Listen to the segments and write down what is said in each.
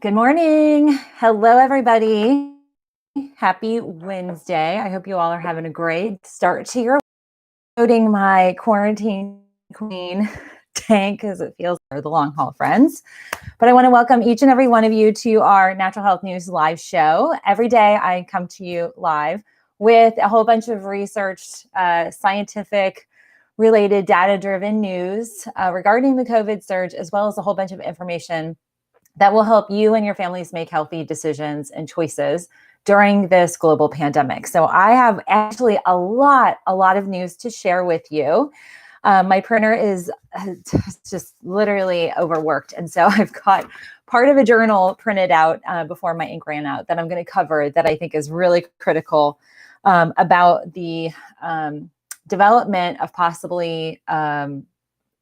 Good morning. Hello, everybody. Happy Wednesday. I hope you all are having a great start to your loading my quarantine queen tank as it feels for the long haul, friends. But I want to welcome each and every one of you to our Natural Health News live show. Every day I come to you live with a whole bunch of researched, scientific related data-driven news regarding the COVID surge, as well as a whole bunch of information that will help you and your families make healthy decisions and choices during this global pandemic. So I have actually a lot of news to share with you. My printer is just literally overworked. And so I've got part of a journal printed out before my ink ran out that I'm going to cover that I think is really critical about the development of possibly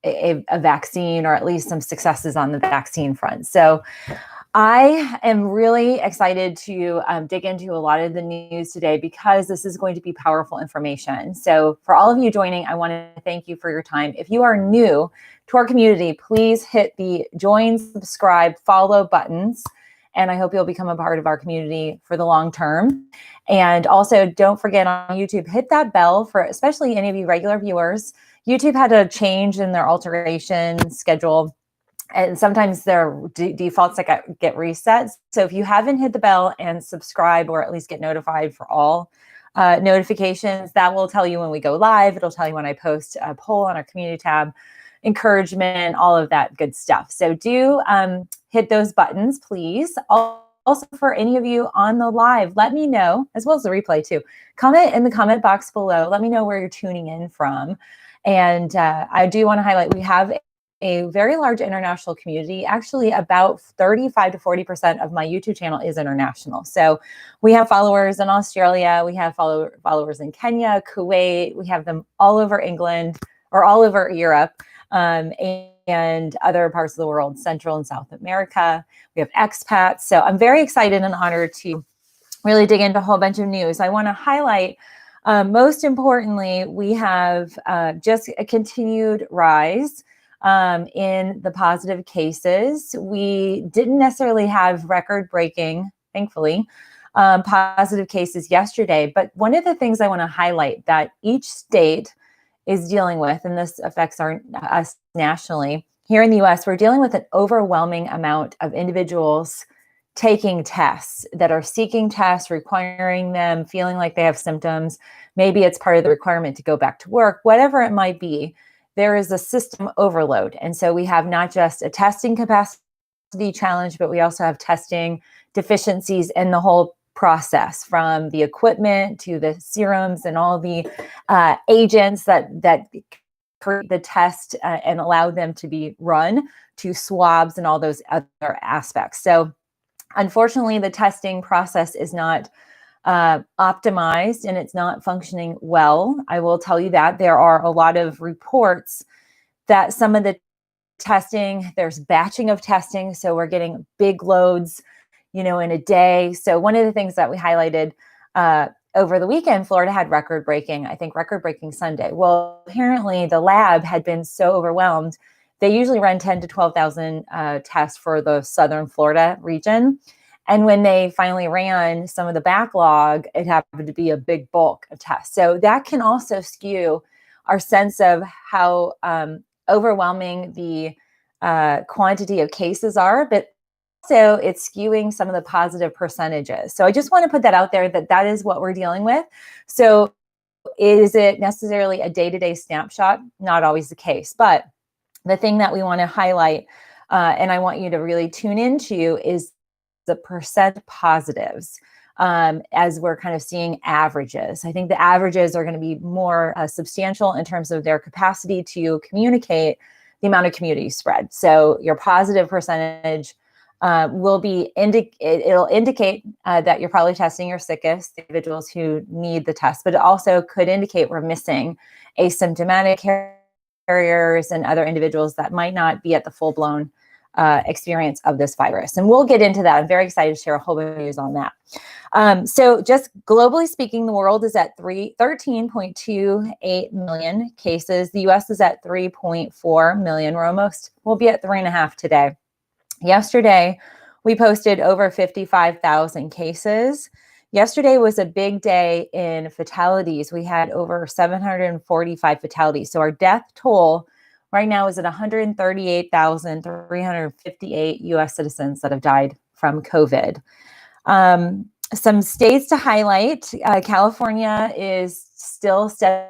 a vaccine, or at least some successes on the vaccine front. So I am really excited to dig into a lot of the news today because this is going to be powerful information. So for all of you joining, I want to thank you for your time. If you are new to our community, please hit the join, subscribe, follow buttons. And I hope you'll become a part of our community for the long term. And also don't forget on YouTube, hit that bell for especially any of you regular viewers. YouTube had a change in their alteration schedule, and sometimes their defaults get reset. So if you haven't hit the bell and subscribe, or at least get notified for all notifications, that will tell you when we go live. It'll tell you when I post a poll on our community tab, encouragement, all of that good stuff. So do hit those buttons, please. Also, for any of you on the live, let me know, as well as the replay too. Comment in the comment box below. Let me know where you're tuning in from. And I do want to highlight, we have a very large international community. Actually, about 35 to 40% of my YouTube channel is international. So we have followers in Australia, we have followers in Kenya, Kuwait, we have them all over England, or all over Europe, and other parts of the world, Central and South America. We have expats. So I'm very excited and honored to really dig into a whole bunch of news. I want to highlight, most importantly, we have just a continued rise in the positive cases. We didn't necessarily have record-breaking, thankfully, positive cases yesterday. But one of the things I want to highlight that each state is dealing with, and this affects us nationally, here in the US, we're dealing with an overwhelming amount of individuals taking tests, that are seeking tests, requiring them, feeling like they have symptoms. Maybe it's part of the requirement to go back to work, whatever it might be. There is a system overload. And so we have not just a testing capacity challenge, but we also have testing deficiencies in the whole process, from the equipment to the serums and all the agents that create the test and allow them to be run, to swabs and all those other aspects. So unfortunately, the testing process is not optimized, and it's not functioning well. I will tell you that there are a lot of reports that some of the testing, there's batching of testing. So we're getting big loads, in a day. So one of the things that we highlighted over the weekend, Florida had record-breaking Sunday. Well, apparently the lab had been so overwhelmed. They usually run 10 to 12,000 tests for the Southern Florida region. And when they finally ran some of the backlog, it happened to be a big bulk of tests. So that can also skew our sense of how overwhelming the quantity of cases are, but also it's skewing some of the positive percentages. So I just want to put that out there, that is what we're dealing with. So is it necessarily a day-to-day snapshot? Not always the case, but the thing that we want to highlight, and I want you to really tune into, is the percent positives as we're kind of seeing averages. I think the averages are going to be more substantial in terms of their capacity to communicate the amount of community spread. So your positive percentage will be it'll indicate that you're probably testing your sickest, the individuals who need the test, but it also could indicate we're missing asymptomatic carriers and other individuals that might not be at the full-blown experience of this virus. And we'll get into that. I'm very excited to share a whole bunch of news on that. So just globally speaking, the world is at 13.28 million cases. The US is at 3.4 million. We'll be at 3.5 today. Yesterday we posted over 55,000 cases. Yesterday was a big day in fatalities. We had over 745 fatalities. So our death toll right now is at 138,358 US citizens that have died from COVID. Some states to highlight, California is still steadily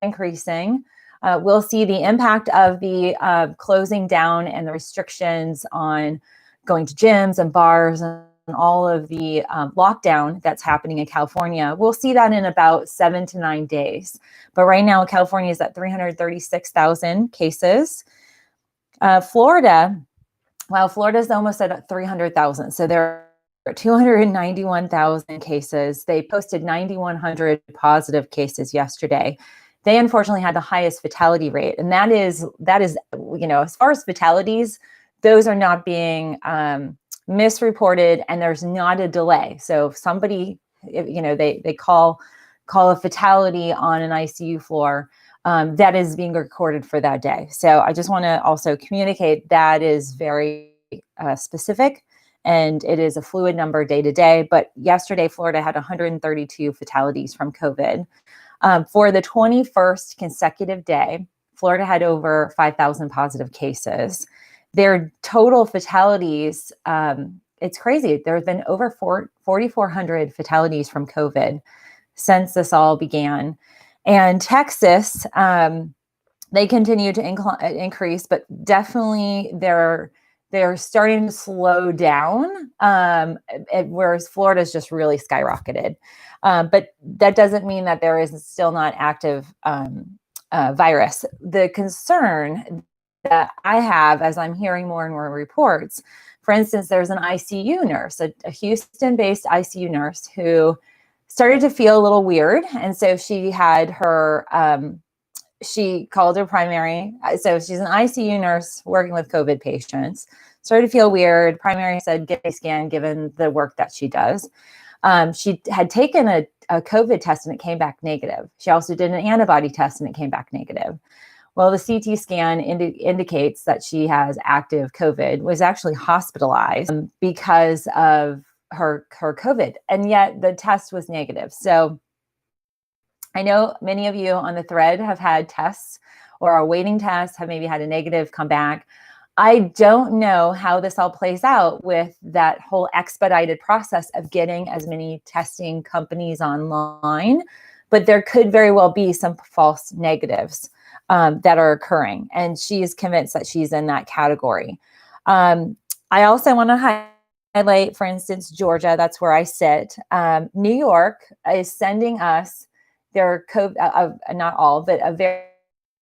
increasing. We'll see the impact of the closing down and the restrictions on going to gyms and bars and all of the lockdown that's happening in California. We'll see that in about 7 to 9 days. But right now, California is at 336,000 cases. Florida, wow, Florida's almost at 300,000. So there are 291,000 cases. They posted 9,100 positive cases yesterday. They unfortunately had the highest fatality rate. And that is, as far as fatalities, those are not being misreported, and there's not a delay. So if somebody, they call a fatality on an ICU floor, that is being recorded for that day. So I just want to also communicate that is very specific, and it is a fluid number day to day. But yesterday, Florida had 132 fatalities from COVID. For the 21st consecutive day, Florida had over 5,000 positive cases. Their total fatalities, it's crazy. There have been over 4,400 fatalities from COVID since this all began. And Texas, they continue to increase, but definitely they're starting to slow down, whereas Florida's just really skyrocketed. But that doesn't mean that there is still not active virus. The concern that I have, as I'm hearing more and more reports, for instance, there's an ICU nurse, a Houston-based ICU nurse who started to feel a little weird. And so she had her, she called her primary. So she's an ICU nurse working with COVID patients. Started to feel weird. Primary said, get a scan given the work that she does. She had taken a COVID test and it came back negative. She also did an antibody test and it came back negative. Well, the CT scan indicates that she has active COVID, was actually hospitalized because of her COVID, and yet the test was negative. So I know many of you on the thread have had tests or are waiting tests, have maybe had a negative come back. I don't know how this all plays out with that whole expedited process of getting as many testing companies online, but there could very well be some false negatives that are occurring. And she is convinced that she's in that category. I also want to highlight, for instance, Georgia, that's where I sit. New York is sending us their COVID, not all, but a very,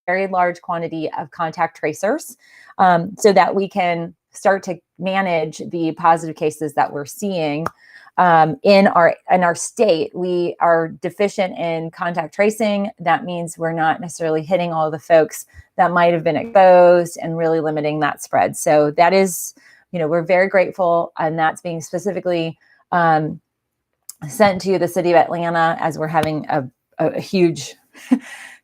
very large quantity of contact tracers so that we can start to manage the positive cases that we're seeing in our state. We are deficient in contact tracing. That means we're not necessarily hitting all the folks that might have been exposed and really limiting that spread. So that is, we're very grateful, and that's being specifically sent to the city of Atlanta as we're having a huge,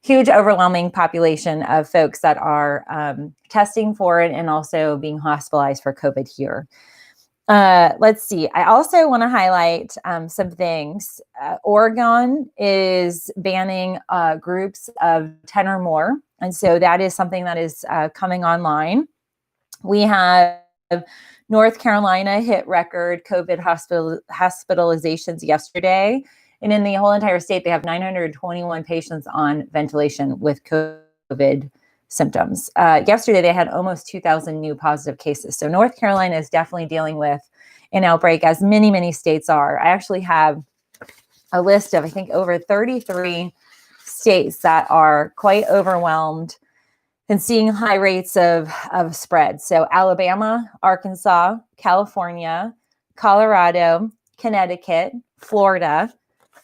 huge overwhelming population of folks that are testing for it and also being hospitalized for COVID here. Let's see. I also want to highlight some things. Oregon is banning groups of 10 or more. And so that is something that is coming online. We have North Carolina hit record COVID hospitalizations yesterday. And in the whole entire state, they have 921 patients on ventilation with COVID symptoms. Yesterday, they had almost 2,000 new positive cases. So North Carolina is definitely dealing with an outbreak, as many, many states are. I actually have a list of, I think, over 33 states that are quite overwhelmed and seeing high rates of spread. So Alabama, Arkansas, California, Colorado, Connecticut, Florida,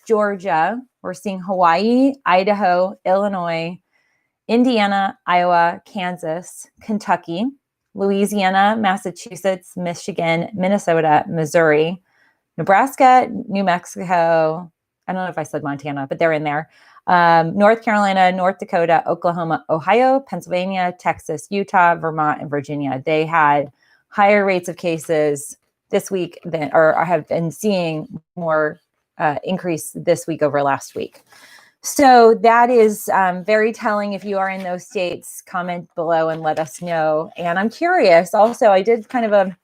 Georgia. We're seeing Hawaii, Idaho, Illinois, Indiana, Iowa, Kansas, Kentucky, Louisiana, Massachusetts, Michigan, Minnesota, Missouri, Nebraska, New Mexico. I don't know if I said Montana, but they're in there. North Carolina, North Dakota, Oklahoma, Ohio, Pennsylvania, Texas, Utah, Vermont, and Virginia. They had higher rates of cases this week than, or I have been seeing more increase this week over last week. So that is very telling. If you are in those states, comment below and let us know. And I'm curious also, I did kind of a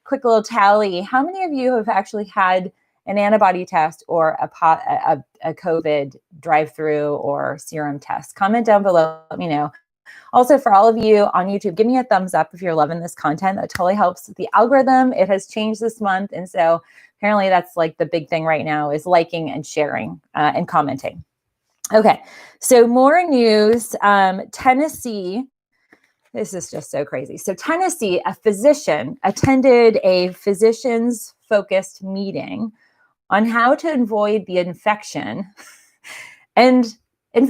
quick little tally. How many of you have actually had an antibody test or a COVID drive-through or serum test? Comment down below, let me know. Also, for all of you on YouTube, give me a thumbs up if you're loving this content. That totally helps the algorithm. It has changed this month. And so apparently that's like the big thing right now is liking and sharing and commenting. Okay, so more news. Tennessee, this is just so crazy. So Tennessee, a physician attended a physicians-focused meeting on how to avoid the infection and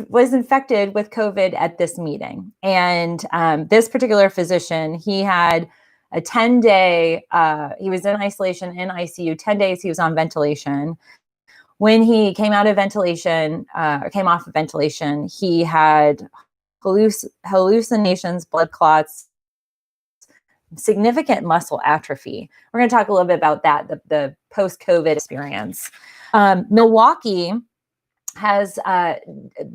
was infected with COVID at this meeting. And this particular physician, he had a 10-day, he was in isolation in ICU, 10 days he was on ventilation. When he came out of ventilation, or came off of ventilation, he had hallucinations, blood clots, significant muscle atrophy. We're going to talk a little bit about that, the post-COVID experience. Milwaukee has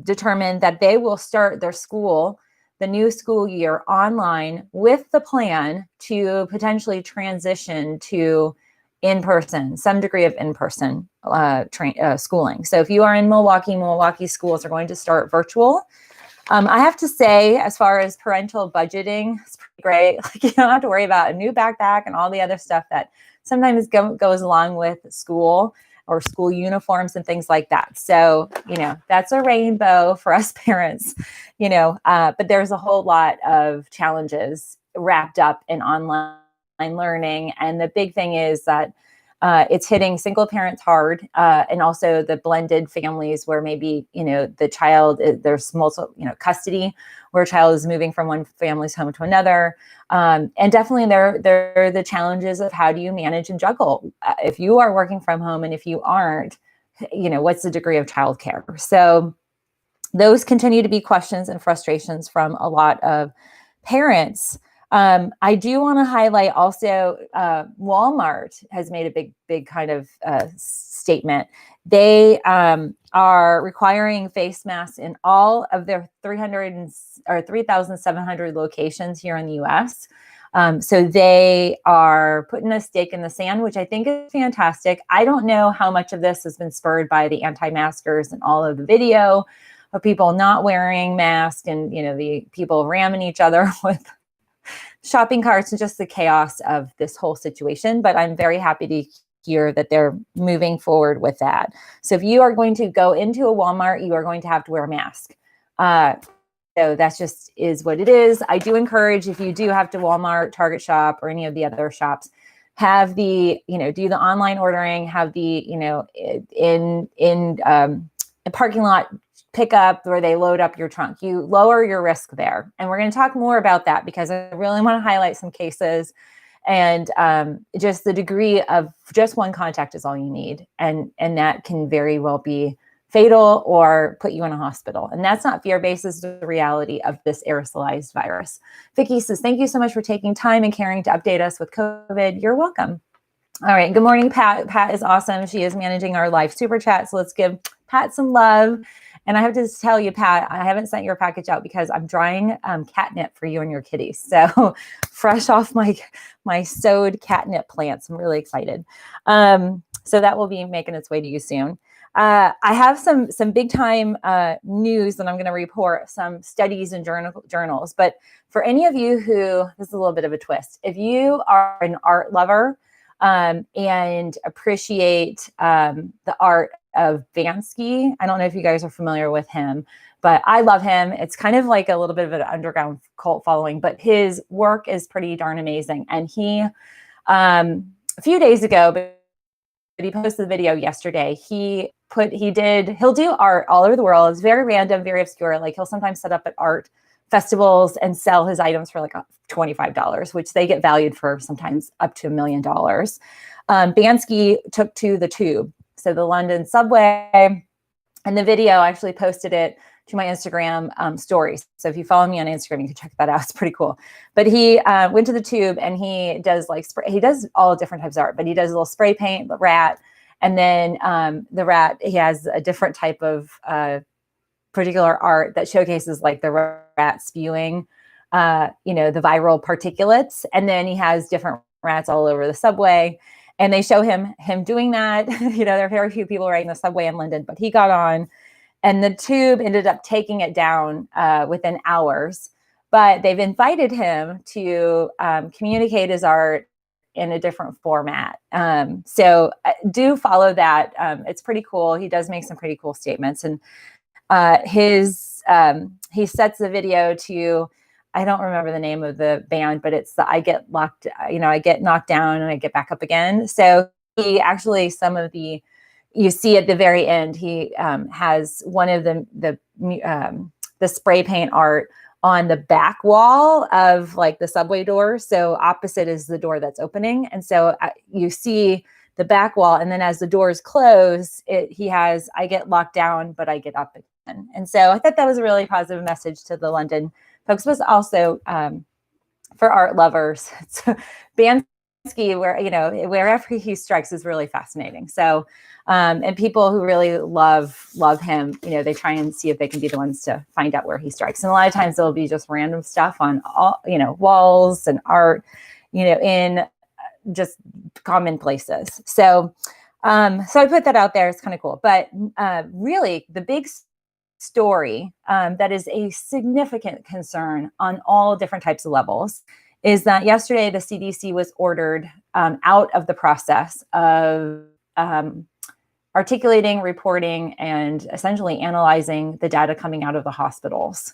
determined that they will start their school, the new school year, online with the plan to potentially transition to in-person, some degree of in-person schooling. So if you are in Milwaukee schools are going to start virtual. I have to say, as far as parental budgeting, it's pretty great. Like, you don't have to worry about a new backpack and all the other stuff that sometimes goes along with school or school uniforms and things like that. So, you know, that's a rainbow for us parents, you know, but there's a whole lot of challenges wrapped up in online learning. And the big thing is that it's hitting single parents hard, and also the blended families where maybe, you know, the child, there's multiple, you know, custody where a child is moving from one family's home to another. And definitely there are the challenges of how do you manage and juggle if you are working from home, and if you aren't, you know, what's the degree of childcare? So those continue to be questions and frustrations from a lot of parents. I do want to highlight also, Walmart has made a big kind of statement. They are requiring face masks in all of their 3,700 locations here in the US. So they are putting a stake in the sand, which I think is fantastic. I don't know how much of this has been spurred by the anti-maskers and all of the video of people not wearing masks and, you know, the people ramming each other with shopping carts and just the chaos of this whole situation. But I'm very happy to hear that they're moving forward with that. So if you are going to go into a Walmart, you are going to have to wear a mask. So that's just is what it is. I do encourage, if you do have to Walmart, Target shop, or any of the other shops, have the, you know, do the online ordering, have the, you know, in a parking lot pickup where they load up your trunk. You lower your risk there. And we're going to talk more about that because I really want to highlight some cases, and just the degree of just one contact is all you need. And that can very well be fatal or put you in a hospital. And that's not fear-based, it's the reality of this aerosolized virus. Vicky says, thank you so much for taking time and caring to update us with COVID. You're welcome. All right. Good morning, Pat. Pat is awesome. She is managing our live super chat. So let's give Pat some love. And I have to tell you, Pat, I haven't sent your package out because I'm drying catnip for you and your kitties. So fresh off my sowed catnip plants. I'm really excited. So that will be making its way to you soon. I have some big time news that I'm going to report, some studies and journals. But for any of you who, this is a little bit of a twist, if you are an art lover and appreciate the art of Banksy, I don't know if you guys are familiar with him, but I love him. It's kind of like a little bit of an underground cult following, but his work is pretty darn amazing. And he, a few days ago, but he posted the video yesterday. He'll do art all over the world. It's very random, very obscure. Like, he'll sometimes set up at art festivals and sell his items for like $25, which they get valued for sometimes up to $1 million. Banksy took to the tube, so the London subway, and the video, I actually posted it to my Instagram stories. So if you follow me on Instagram, you can check that out. It's pretty cool. But he went to the tube and he does like he does all different types of art, but he does a little spray paint rat. And then the rat, he has a different type of particular art that showcases like the rat spewing, the viral particulates. And then he has different rats all over the subway. And they show him doing that. There are very few people riding the subway in London, but he got on and the tube ended up taking it down within hours. But they've invited him to communicate his art in a different format. So do follow that. It's pretty cool. He does make some pretty cool statements. And he sets the video to, I don't remember the name of the band, but it's the I get knocked down and I get back up again. So he actually, you see at the very end, he has one of the spray paint art on the back wall of like the subway door. So opposite is the door that's opening. And so you see the back wall. And then as the doors close, he has, I get locked down, but I get up again. And so I thought that was a really positive message to the London folks, but also for art lovers. So Banksy, wherever he strikes is really fascinating. So, and people who really love him, they try and see if they can be the ones to find out where he strikes. And a lot of times there'll be just random stuff on all, walls and art, in just common places. So I put that out there. It's kind of cool. But really the big story that is a significant concern on all different types of levels is that yesterday the CDC was ordered out of the process of articulating, reporting, and essentially analyzing the data coming out of the hospitals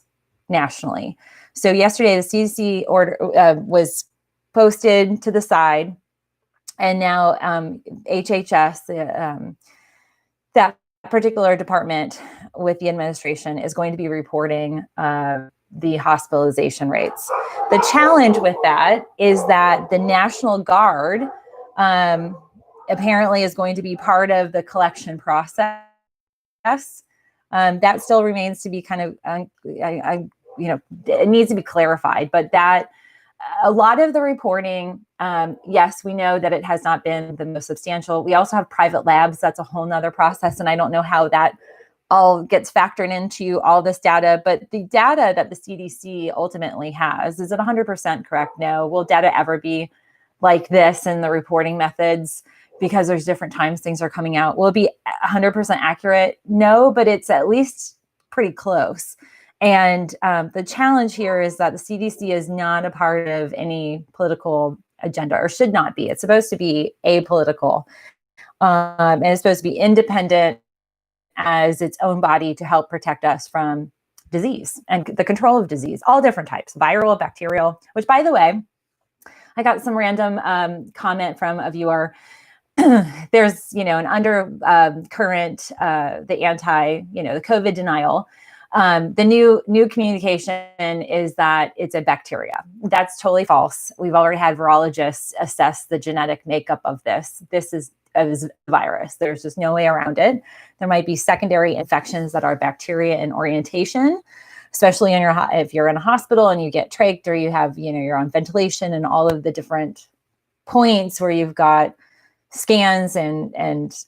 nationally. So yesterday the CDC order was posted to the side, and now HHS, that particular department with the administration, is going to be reporting the hospitalization rates. The challenge with that is that the National Guard apparently is going to be part of the collection process. That still remains to be kind of, it needs to be clarified, but that a lot of the reporting, yes, we know that it has not been the most substantial. We also have private labs. That's a whole nother process. And I don't know how that all gets factored into all this data, but the data that the CDC ultimately has, is it 100% correct? No. Will data ever be like this in the reporting methods? Because there's different times things are coming out. Will it be 100% accurate? No, but it's at least pretty close. And the challenge here is that the CDC is not a part of any political agenda, or should not be. It's supposed to be apolitical, and it's supposed to be independent as its own body to help protect us from disease and the control of disease, all different types, viral, bacterial, which, by the way, I got some random comment from a viewer. There's, an undercurrent, the the COVID denial. The new communication is that it's a bacteria. That's totally false. We've already had virologists assess the genetic makeup of this. This is a virus. There's just no way around it. There might be secondary infections that are bacteria in orientation, especially if you're in a hospital and you get trached, or you have, you're on ventilation, and all of the different points where you've got scans and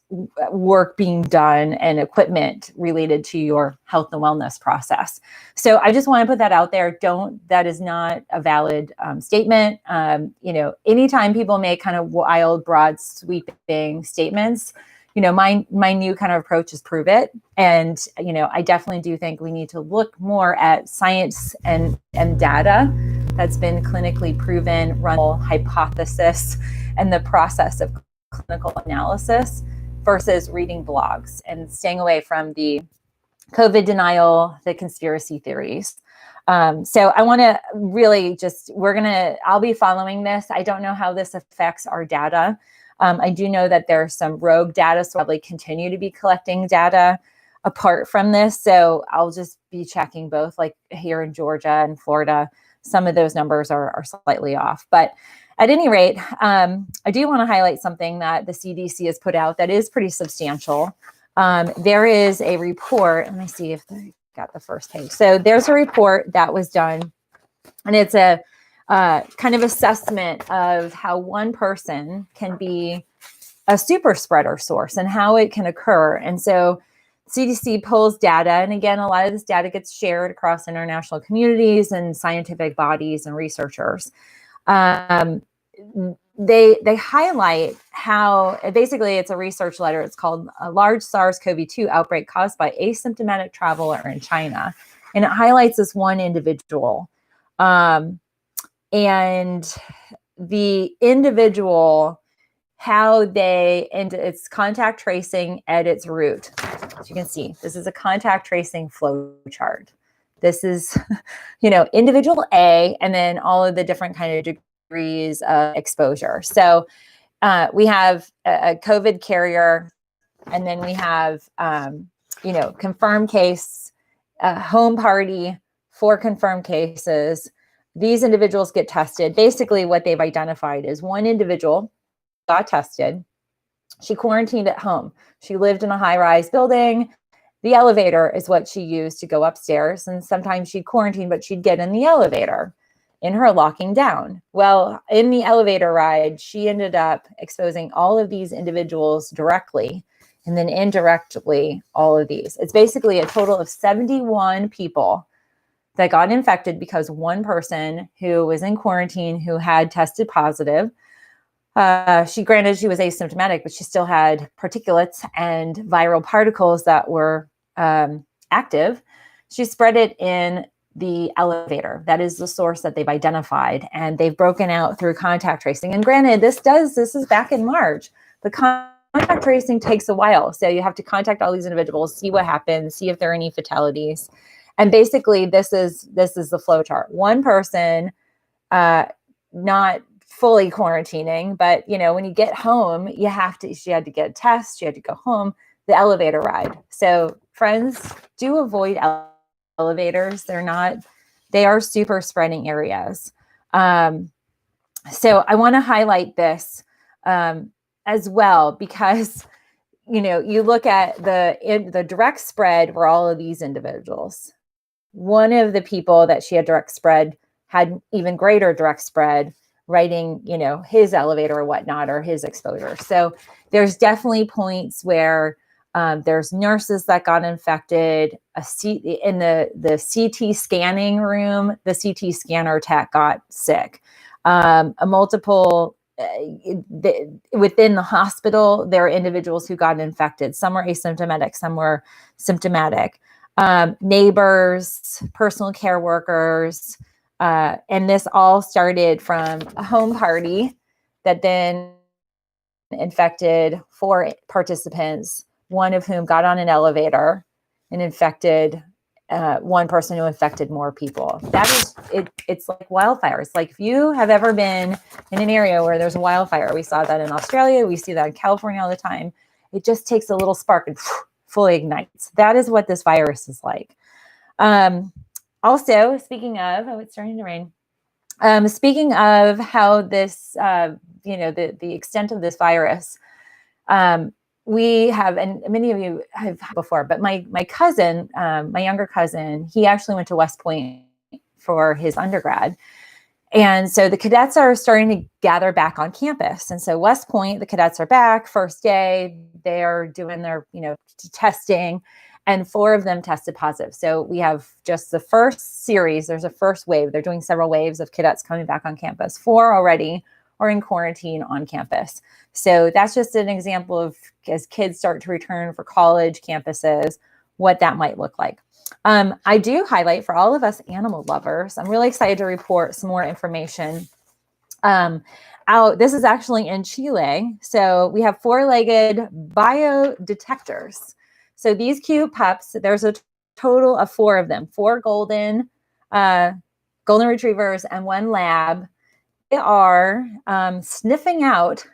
work being done and equipment related to your health and wellness process. So I just want to put that out there. That is not a valid statement. Anytime people make kind of wild, broad, sweeping statements, my new kind of approach is prove it. And, I definitely do think we need to look more at science and data that's been clinically proven, run hypothesis, and the process of clinical analysis versus reading blogs and staying away from the COVID denial, the conspiracy theories. So I want to really I'll be following this. I don't know how this affects our data. I do know that there's some rogue data, so I'll probably continue to be collecting data apart from this. So I'll just be checking both, like here in Georgia and Florida. Some of those numbers are slightly off, but at any rate, I do want to highlight something that the CDC has put out that is pretty substantial. There is a report. Let me see if I got the first page. So there's a report that was done, and it's a kind of assessment of how one person can be a super spreader source and how it can occur. And so CDC pulls data, and again, a lot of this data gets shared across international communities and scientific bodies and researchers. They highlight how basically it's a research letter. It's called a large SARS-CoV-2 outbreak caused by asymptomatic traveler in China. And it highlights this one individual. And the individual, how and it's contact tracing at its root. As you can see, this is a contact tracing flow chart. This is, individual A, and then all of the different kind of degrees of exposure. So we have a COVID carrier, and then we have, confirmed case, home party, 4 confirmed cases. These individuals get tested. Basically, what they've identified is one individual got tested. She quarantined at home. She lived in a high-rise building. The elevator is what she used to go upstairs. And sometimes she'd quarantine, but she'd get in the elevator in her locking down. Well, in the elevator ride, she ended up exposing all of these individuals directly, and then indirectly all of these. It's basically a total of 71 people that got infected because one person who was in quarantine who had tested positive. She was asymptomatic, but she still had particulates and viral particles that were active. She spread it in the elevator. That is the source that they've identified, and they've broken out through contact tracing. And granted, this is back in March. The contact tracing takes a while. So you have to contact all these individuals, see what happens, see if there are any fatalities. And basically this is the flow chart. One person, not fully quarantining, but when you get home, she had to get a test, she had to go home, the elevator ride. So friends, do avoid elevators. They are super spreading areas. So I want to highlight this as well, because you look at the direct spread were all of these individuals. One of the people that she had direct spread had even greater direct spread, riding, his elevator or whatnot, or his exposure. So there's definitely points where there's nurses that got infected. In the CT scanning room, the CT scanner tech got sick. Within the hospital, there are individuals who got infected. Some were asymptomatic, some were symptomatic. Neighbors, personal care workers, and this all started from a home party that then infected 4 participants, one of whom got on an elevator and infected one person who infected more people. That is, it's like wildfires. Like if you have ever been in an area where there's a wildfire, we saw that in Australia, we see that in California all the time. It just takes a little spark and fully ignites. That is what this virus is like. Also, speaking of, it's starting to rain. Speaking of how this, the extent of this virus, we have, and many of you have before, but my cousin, my younger cousin, he actually went to West Point for his undergrad. And so the cadets are starting to gather back on campus. And so West Point, the cadets are back, first day, they're doing their, testing, and 4 of them tested positive. So we have just the first series, there's a first wave. They're doing several waves of cadets coming back on campus. 4 already are in quarantine on campus. So that's just an example of, as kids start to return for college campuses, what that might look like. I do highlight for all of us animal lovers, I'm really excited to report some more information out. This is actually in Chile. So we have 4-legged biodetectors. So these cute pups, there's a total of 4 of them, 4 golden retrievers and 1 lab. They are sniffing out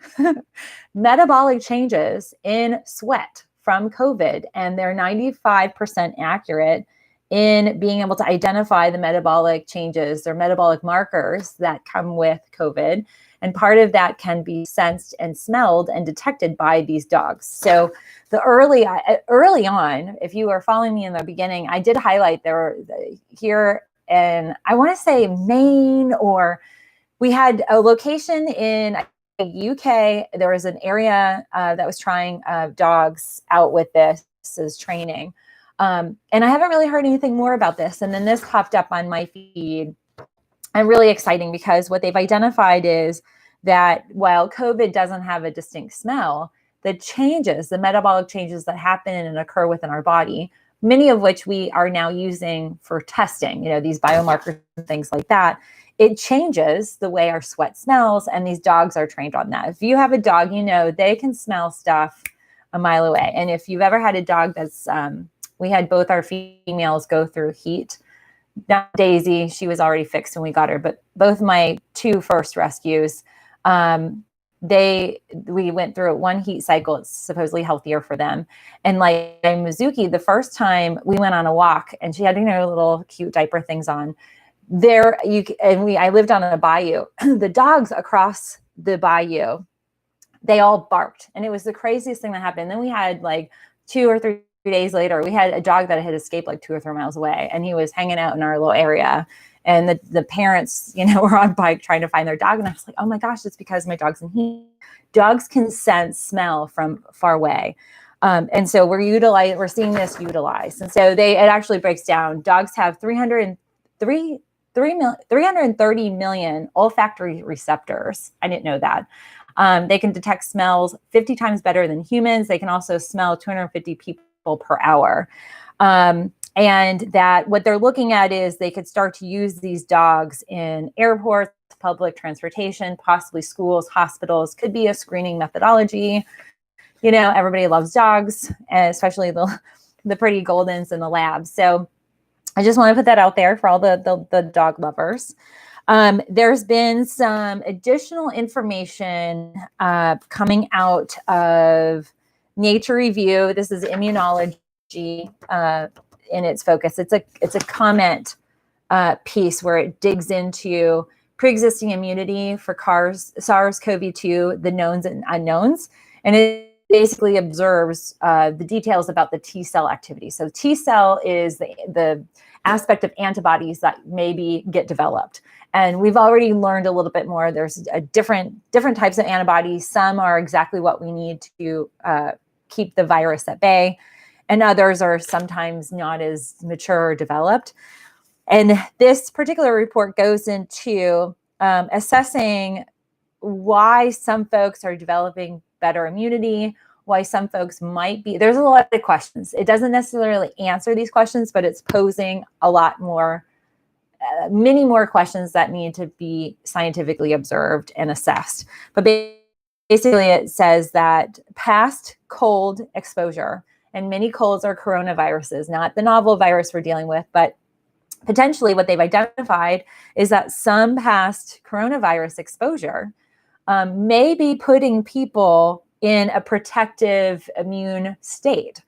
metabolic changes in sweat from COVID, and they're 95% accurate in being able to identify the metabolic changes or metabolic markers that come with COVID. And part of that can be sensed and smelled and detected by these dogs. So the early on, if you were following me in the beginning, I did highlight here in, I want to say Maine, or we had a location in UK. There was an area that was trying dogs out with this as training. And I haven't really heard anything more about this. And then this popped up on my feed. And really exciting, because what they've identified is that while COVID doesn't have a distinct smell, the metabolic changes that happen and occur within our body, many of which we are now using for testing, these biomarkers and things like that, it changes the way our sweat smells, and these dogs are trained on that. If you have a dog, they can smell stuff a mile away. And if you've ever had a dog that's, we had both our females go through heat. Not Daisy, she was already fixed when we got her, but both my two first rescues, we went through one heat cycle. It's supposedly healthier for them. And like Mizuki, the first time we went on a walk and she had, little cute diaper things on there. I lived on a bayou. The dogs across the bayou, they all barked, and it was the craziest thing that happened. Then we had like 2 or 3 days later, we had a dog that had escaped like 2 or 3 miles away, and he was hanging out in our little area. And the parents, were on bike trying to find their dog. And I was like, oh my gosh, it's because my dog's in heat. Dogs can sense smell from far away. And so we're seeing this utilized. And so it actually breaks down. Dogs have 330 million olfactory receptors. I didn't know that. They can detect smells 50 times better than humans. They can also smell 250 people per hour. And that what they're looking at is they could start to use these dogs in airports, public transportation, possibly schools, hospitals. Could be a screening methodology. Everybody loves dogs, especially the pretty Goldens in the lab. So I just want to put that out there for all the dog lovers. There's been some additional information coming out of Nature Review. This is immunology in its focus. It's a comment piece where it digs into pre-existing immunity for SARS-CoV-2, the knowns and unknowns, and it basically observes the details about the T cell activity. So T cell is the aspect of antibodies that maybe get developed. And we've already learned a little bit more. There's a different types of antibodies. Some are exactly what we need to keep the virus at bay, and others are sometimes not as mature or developed. And this particular report goes into assessing why some folks are developing better immunity, why some folks might be. There's a lot of questions. It doesn't necessarily answer these questions, but it's posing a lot more, many more questions that need to be scientifically observed and assessed. But basically it says that past cold exposure, and many colds are coronaviruses, not the novel virus we're dealing with, but potentially what they've identified is that some past coronavirus exposure may be putting people in a protective immune state.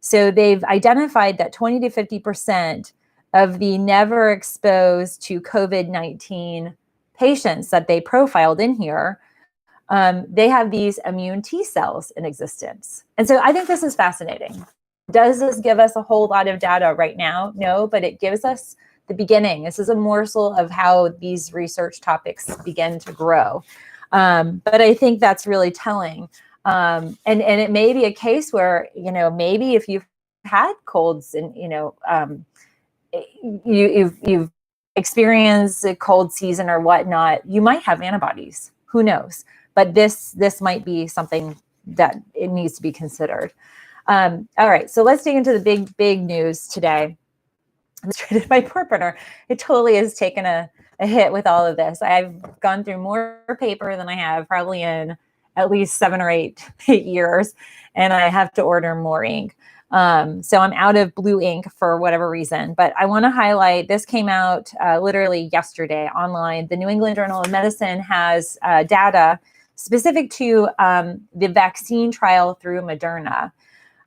So they've identified that 20 to 50% of the never exposed to COVID-19 patients that they profiled in here, they have these immune T cells in existence. And so I think this is fascinating. Does this give us a whole lot of data right now? No, but it gives us the beginning. This is a morsel of how these research topics begin to grow. But I think that's really telling. And it may be a case where, maybe if you've had colds and, you've experienced a cold season or whatnot, you might have antibodies. Who knows? But this might be something that it needs to be considered. All right, so let's dig into the big news today. My poor printer, it totally has taken a hit with all of this. I've gone through more paper than I have probably in at least 7 or 8 years, and I have to order more ink. So I'm out of blue ink for whatever reason, but I want to highlight, this came out literally yesterday online. The New England Journal of Medicine has data specific to the vaccine trial through Moderna.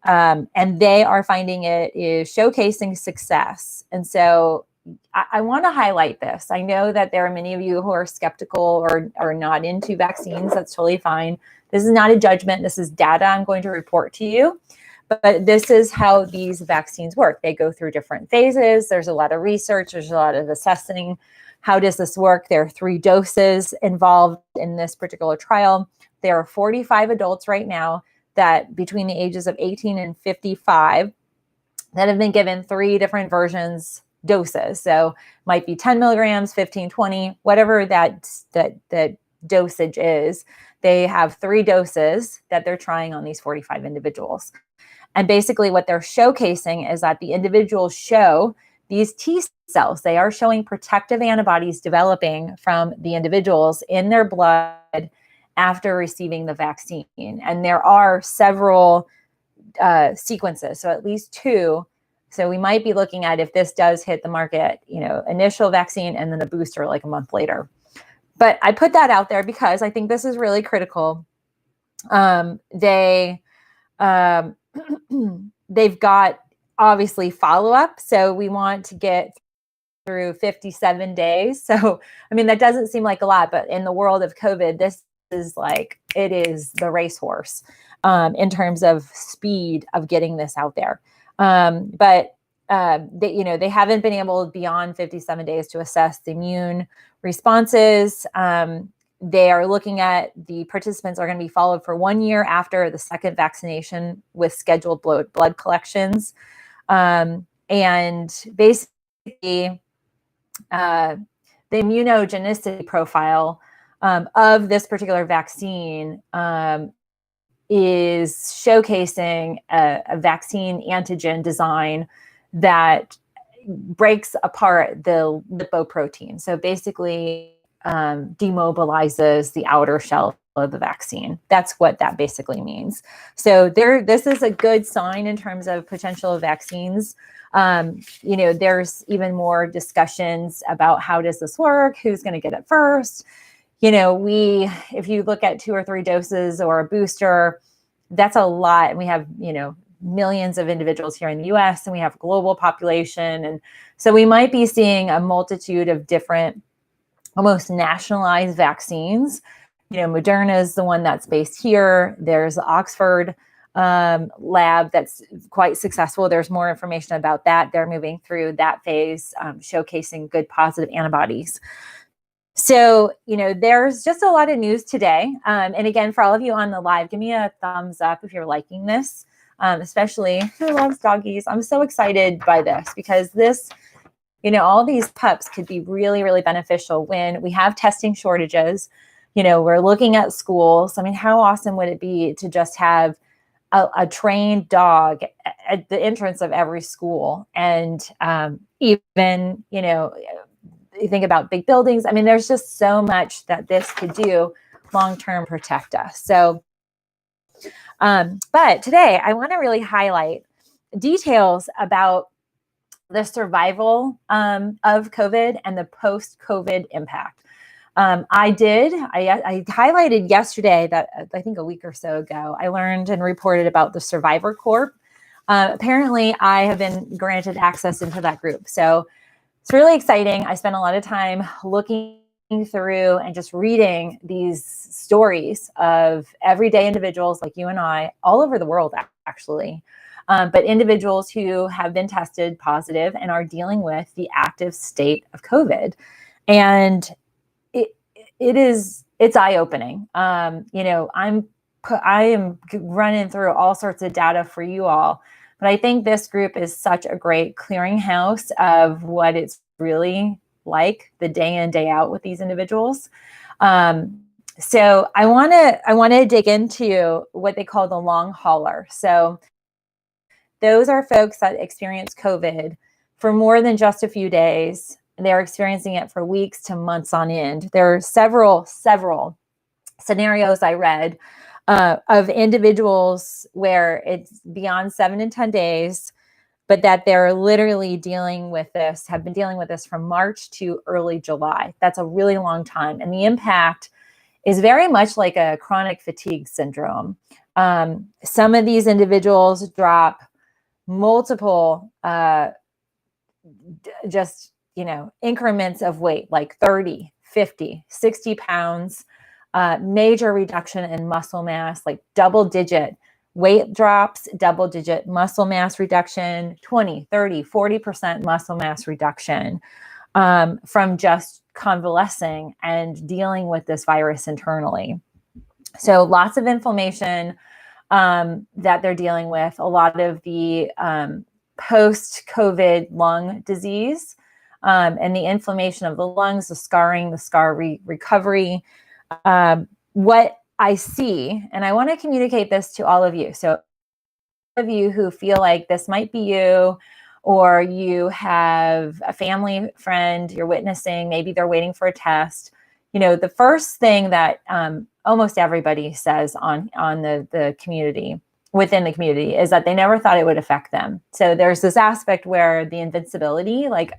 And they are finding it is showcasing success. And so I want to highlight this. I know that there are many of you who are skeptical or are not into vaccines. That's totally fine. This is not a judgment. This is data I'm going to report to you. But this is how these vaccines work. They go through different phases. There's a lot of research. There's a lot of assessing. How does this work? There are 3 doses involved in this particular trial. There are 45 adults right now that between the ages of 18 and 55 that have been given 3 different doses. So might be 10 milligrams, 15, 20, whatever that dosage is. They have 3 doses that they're trying on these 45 individuals. And basically what they're showcasing is that the individuals show these T cells. They are showing protective antibodies developing from the individuals in their blood after receiving the vaccine. And there are several sequences, so at least 2. So we might be looking at, if this does hit the market, initial vaccine and then a booster like a month later. But I put that out there because I think this is really critical. They've got obviously follow-up. So we want to get through 57 days. So, I mean, that doesn't seem like a lot, but in the world of COVID, this is like, it is the racehorse in terms of speed of getting this out there. But they haven't been able beyond 57 days to assess the immune responses. They are looking at the participants are going to be followed for 1 year after the second vaccination with scheduled blood collections. And basically, the immunogenicity profile of this particular vaccine is showcasing a vaccine antigen design that breaks apart the lipoprotein. So basically demobilizes the outer shell of the vaccine. That's what that basically means. So this is a good sign in terms of potential vaccines. There's even more discussions about how does this work? Who's going to get it first? If you look at 2 or 3 doses or a booster, that's a lot. And we have, millions of individuals here in the US, and we have global population. And so we might be seeing a multitude of different, almost nationalized vaccines. Moderna is the one that's based here. There's the Oxford lab that's quite successful. There's more information about that. They're moving through that phase, showcasing good positive antibodies. So, there's just a lot of news today. And again, for all of you on the live, give me a thumbs up if you're liking this, especially who loves doggies. I'm so excited by this because this, all these pups could be really, really beneficial when we have testing shortages. We're looking at schools. I mean, how awesome would it be to just have a trained dog at the entrance of every school? And even, you think about big buildings. I mean, there's just so much that this could do long-term protect us. So, but today I want to really highlight details about the survival of COVID and the post-COVID impact. I highlighted yesterday that I think a week or so ago, I learned and reported about the Survivor Corp. Apparently, I have been granted access into that group. So it's really exciting. I spent a lot of time looking through and just reading these stories of everyday individuals like you and I, all over the world, actually. But individuals who have been tested positive and are dealing with the active state of COVID. And it's eye-opening. I am running through all sorts of data for you all, but I think this group is such a great clearinghouse of what it's really like the day in, day out with these individuals. So I want to dig into what they call the long hauler. So those are folks that experience COVID for more than just a few days. They're experiencing it for weeks to months on end. There are several scenarios I read of individuals where it's beyond 7 and 10 days, but that they're literally have been dealing with this from March to early July. That's a really long time. And the impact is very much like a chronic fatigue syndrome. Some of these individuals drop multiple, just, increments of weight, like 30, 50, 60 pounds, major reduction in muscle mass, like double-digit weight drops, double-digit muscle mass reduction, 20, 30, 40% muscle mass reduction from just convalescing and dealing with this virus internally. So lots of inflammation that they're dealing with, a lot of the post-COVID lung disease and the inflammation of the lungs, the scarring, the scar recovery. What I see, and I want to communicate this to all of you. So of you who feel like this might be you, or you have a family friend you're witnessing, maybe they're waiting for a test. The first thing that almost everybody says on the community, within the community, is that they never thought it would affect them. So there's this aspect where the invincibility, like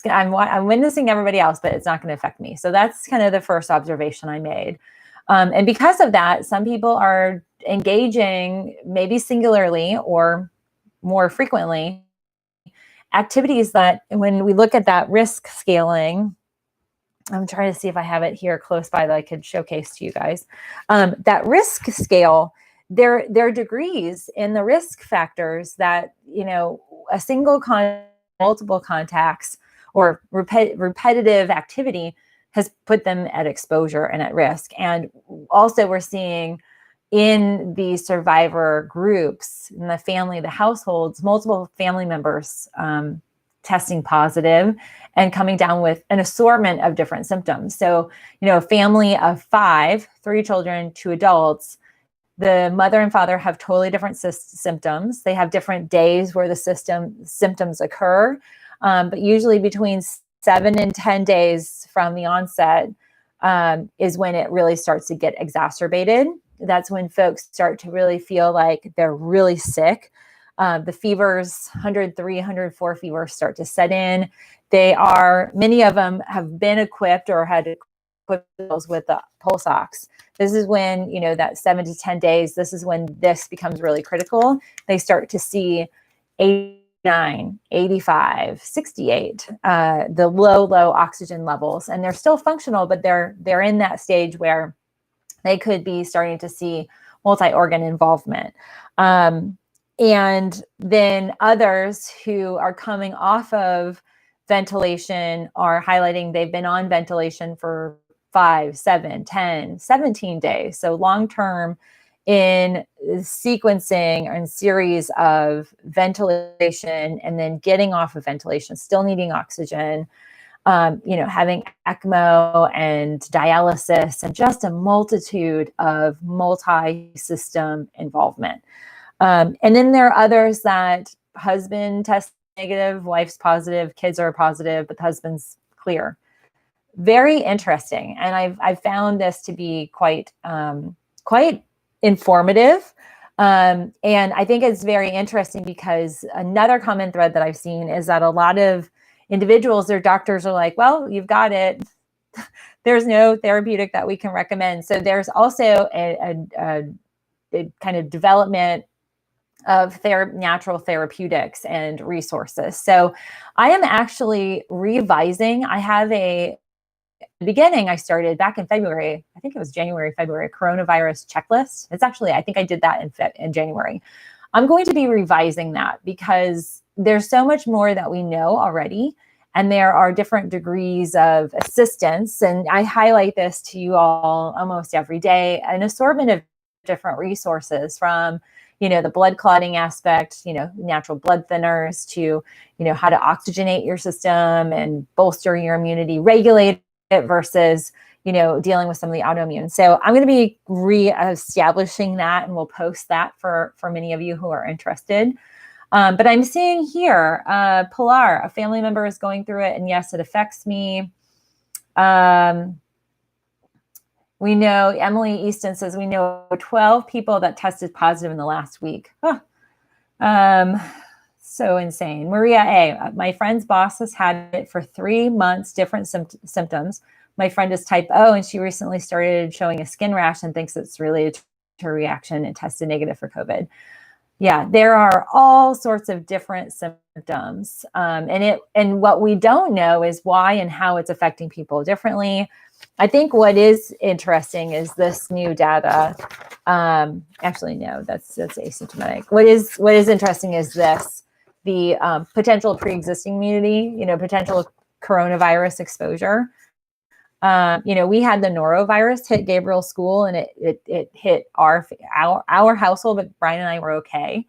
I'm witnessing everybody else, but it's not going to affect me. So that's kind of the first observation I made. And because of that, some people are engaging, maybe singularly or more frequently, activities that, when we look at that risk scaling, I'm trying to see if I have it here close by that I could showcase to you guys. That risk scale, there are degrees in the risk factors that, a single multiple contacts or repetitive activity has put them at exposure and at risk. And also we're seeing in the survivor groups, in the family, the households, multiple family members testing positive and coming down with an assortment of different symptoms. So, a family of 5, 3 children, 2 adults, the mother and father have totally different symptoms. They have different days where the symptoms occur, but usually between 7 and 10 days from the onset is when it really starts to get exacerbated. That's when folks start to really feel like they're really sick. The fevers, 103, 104 fevers start to set in. Many of them have been equipped or had equipped with the pulse ox. This is when, that 7 to 10 days, this is when this becomes really critical. They start to see 89, 85, 68, the low oxygen levels. And they're still functional, but they're in that stage where they could be starting to see multi-organ involvement. And then others who are coming off of ventilation are highlighting they've been on ventilation for 5, 7, 10, 17 days. So long-term in sequencing and series of ventilation and then getting off of ventilation, still needing oxygen, having ECMO and dialysis and just a multitude of multi-system involvement. And then there are others that husband tests negative, wife's positive, kids are positive, but the husband's clear. Very interesting. And I've found this to be quite informative. And I think it's very interesting because another common thread that I've seen is that a lot of individuals, their doctors are like, well, you've got it. There's no therapeutic that we can recommend. So there's also a kind of development of natural therapeutics and resources. So I am actually revising. I have beginning, I started back in February. I think it was January, February, coronavirus checklist. It's actually, I think I did that in January. I'm going to be revising that because there's so much more that we know already. And there are different degrees of assistance. And I highlight this to you all almost every day, an assortment of different resources from, the blood clotting aspect, natural blood thinners to, how to oxygenate your system and bolster your immunity, regulate it versus, dealing with some of the autoimmune. So I'm going to be reestablishing that, and we'll post that for many of you who are interested. But I'm seeing here, Pilar, a family member is going through it, and yes, it affects me. We know, Emily Easton says, we know 12 people that tested positive in the last week. So insane. Maria A., my friend's boss has had it for 3 months, different symptoms. My friend is type O, and she recently started showing a skin rash and thinks it's related reaction and tested negative for COVID. Yeah, there are all sorts of different symptoms. And what we don't know is why and how it's affecting people differently. I think what is interesting is this new data. Actually, no, that's asymptomatic. What is interesting is this, the potential pre-existing immunity, potential coronavirus exposure. We had the Norovirus hit Gabriel's school, and it hit our household, but Brian and I were okay.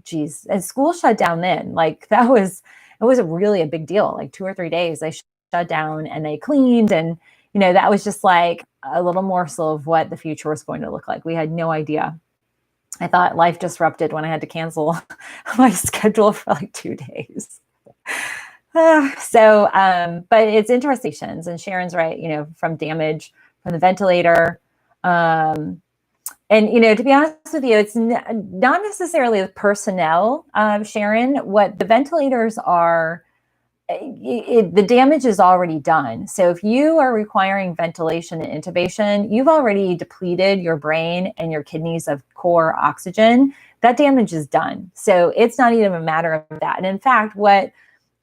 Geez, and school shut down then. Like it was really a big deal. Like 2 or 3 days they shut down and they cleaned, and that was just like a little morsel of what the future was going to look like. We had no idea. I thought life disrupted when I had to cancel my schedule for like 2 days. But it's interesting, and Sharon's right, from damage from the ventilator. And, to be honest with you, it's not necessarily the personnel, Sharon. What the ventilators are, the damage is already done. So if you are requiring ventilation and intubation, you've already depleted your brain and your kidneys of core oxygen. That damage is done. So it's not even a matter of that. And in fact, what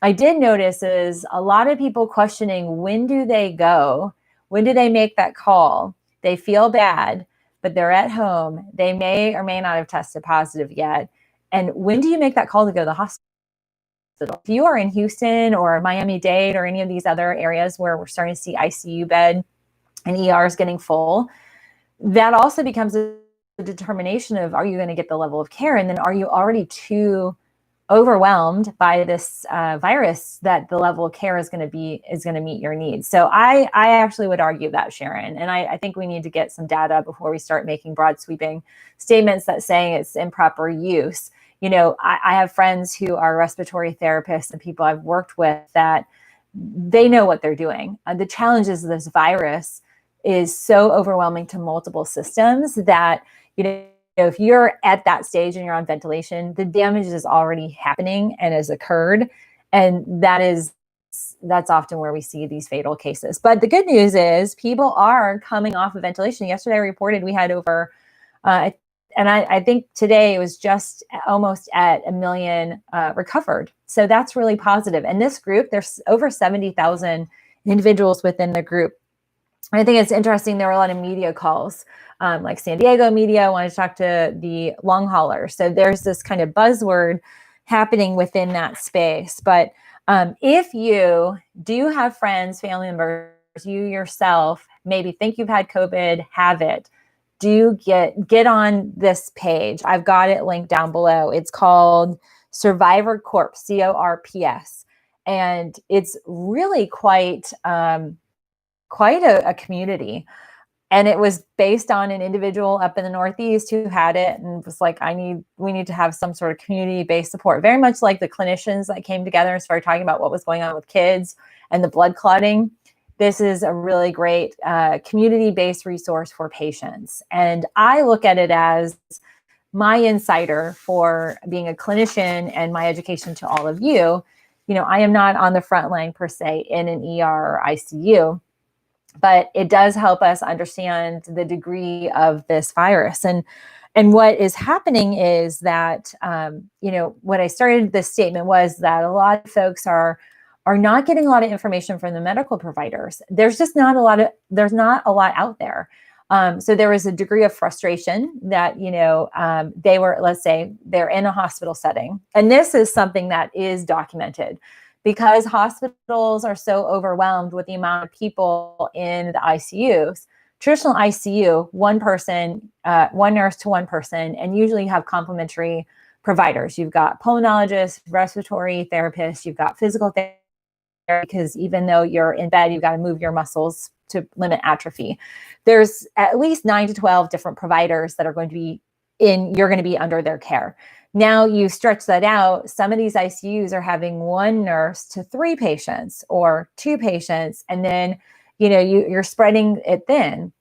I did notice is a lot of people questioning, when do they go? When do they make that call? They feel bad, but they're at home. They may or may not have tested positive yet. And when do you make that call to go to the hospital? If you are in Houston or Miami-Dade or any of these other areas where we're starting to see ICU bed and ERs getting full, that also becomes a determination of, are you going to get the level of care? And then are you already too overwhelmed by this virus that the level of care is going to meet your needs? So I actually would argue that, Sharon, and I think we need to get some data before we start making broad sweeping statements that saying it's improper use. I have friends who are respiratory therapists and people I've worked with that they know what they're doing. The challenge is this virus is so overwhelming to multiple systems that, if you're at that stage and you're on ventilation, the damage is already happening and has occurred. And that's often where we see these fatal cases. But the good news is people are coming off of ventilation. Yesterday I reported we had over, and I think today it was just almost at 1 million recovered. So that's really positive. And this group, there's over 70,000 individuals within the group. And I think it's interesting, there were a lot of media calls, like San Diego media wanted to talk to the long haulers. So there's this kind of buzzword happening within that space. But if you do have friends, family members, you yourself maybe think you've had COVID, have it, do get on this page. I've got it linked down below. It's called Survivor Corps, CORPS. And it's really quite a community. And it was based on an individual up in the Northeast who had it and was like, we need to have some sort of community-based support. Very much like the clinicians that came together and started talking about what was going on with kids and the blood clotting. This is a really great community-based resource for patients. And I look at it as my insider for being a clinician and my education to all of you. I am not on the front line per se in an ER or ICU, but it does help us understand the degree of this virus. And what is happening is that, what I started this statement was that a lot of folks are not getting a lot of information from the medical providers. There's just not a lot out there. So there was a degree of frustration that, they were, let's say they're in a hospital setting. And this is something that is documented because hospitals are so overwhelmed with the amount of people in the ICUs. Traditional ICU, one person, one nurse to one person, and usually you have complementary providers. You've got pulmonologists, respiratory therapists, you've got physical therapists, because even though you're in bed, you've got to move your muscles to limit atrophy. There's at least 9 to 12 different providers that are going to be you're going to be under their care. Now you stretch that out. Some of these ICUs are having 1 nurse to 3 patients or 2 patients. And then, you're spreading it thin.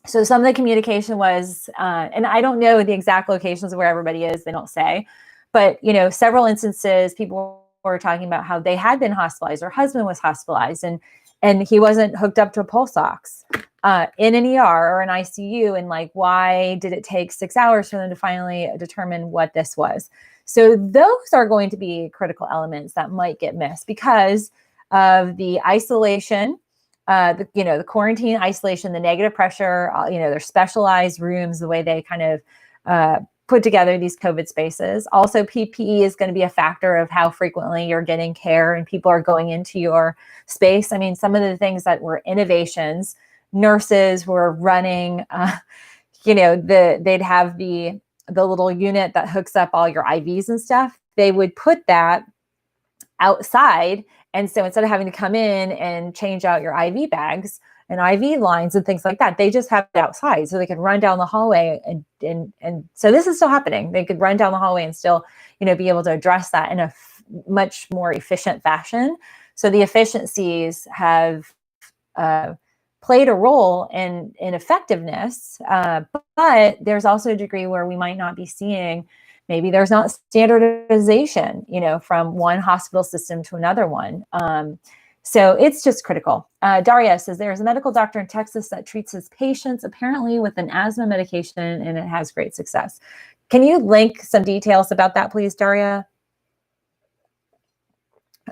So some of the communication was, and I don't know the exact locations of where everybody is, they don't say, but, several instances, people were talking about how they had been hospitalized, or husband was hospitalized and he wasn't hooked up to a pulse ox. in an ER or an ICU, and like, why did it take 6 hours for them to finally determine what this was? So those are going to be critical elements that might get missed because of the isolation, the quarantine isolation, the negative pressure, their specialized rooms, the way they kind of put together these COVID spaces. Also, PPE is going to be a factor of how frequently you're getting care and people are going into your space. I mean, some of the things that were innovations, nurses were running, they'd have the little unit that hooks up all your IVs and stuff. They would put that outside. And so instead of having to come in and change out your IV bags and IV lines and things like that, they just have it outside so they can run down the hallway. And so this is still happening. They could run down the hallway and still, be able to address that in a much more efficient fashion. So the efficiencies have played a role in effectiveness, but there's also a degree where we might not be seeing, maybe there's not standardization, from one hospital system to another one. So it's just critical. Daria says there's a medical doctor in Texas that treats his patients apparently with an asthma medication and it has great success. Can you link some details about that, please, Daria?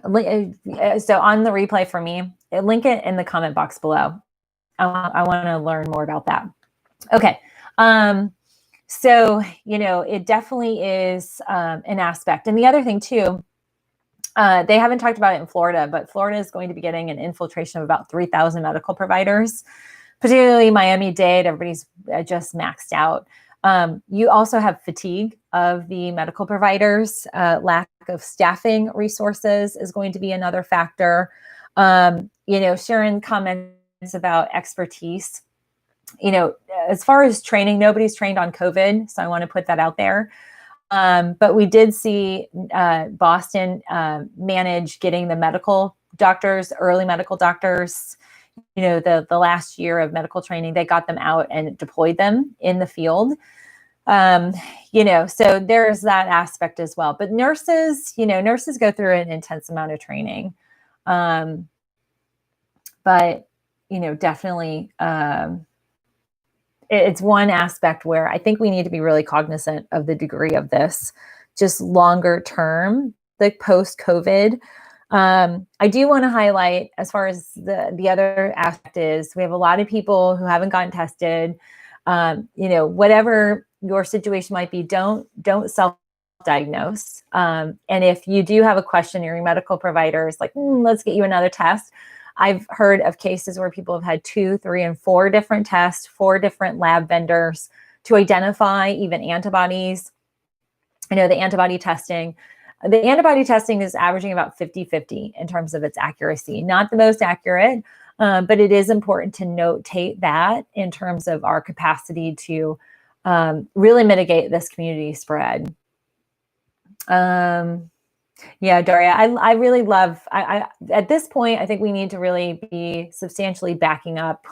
So on the replay for me, link it in the comment box below. I want to learn more about that. Okay. So, it definitely is an aspect. And the other thing too, they haven't talked about it in Florida, but Florida is going to be getting an infiltration of about 3,000 medical providers, particularly Miami-Dade. Everybody's just maxed out. You also have fatigue of the medical providers. Lack of staffing resources is going to be another factor. Sharon comments about expertise. As far as training, nobody's trained on COVID, so I want to put that out there. But we did see Boston manage getting the medical doctors, early medical doctors, the last year of medical training, they got them out and deployed them in the field. So there's that aspect as well. But nurses go through an intense amount of training. But definitely, it's one aspect where I think we need to be really cognizant of the degree of this, just longer term, the post-COVID. I do want to highlight, as far as the other aspect is, we have a lot of people who haven't gotten tested. Whatever your situation might be, don't self-diagnose. And if you do have a question, your medical provider is like, let's get you another test. I've heard of cases where people have had 2, 3, and 4 different tests, 4 different lab vendors to identify even antibodies. The antibody testing is averaging about 50-50 in terms of its accuracy. Not the most accurate, but it is important to notate that in terms of our capacity to really mitigate this community spread. Yeah, Daria, I really love, at this point, I think we need to really be substantially backing up,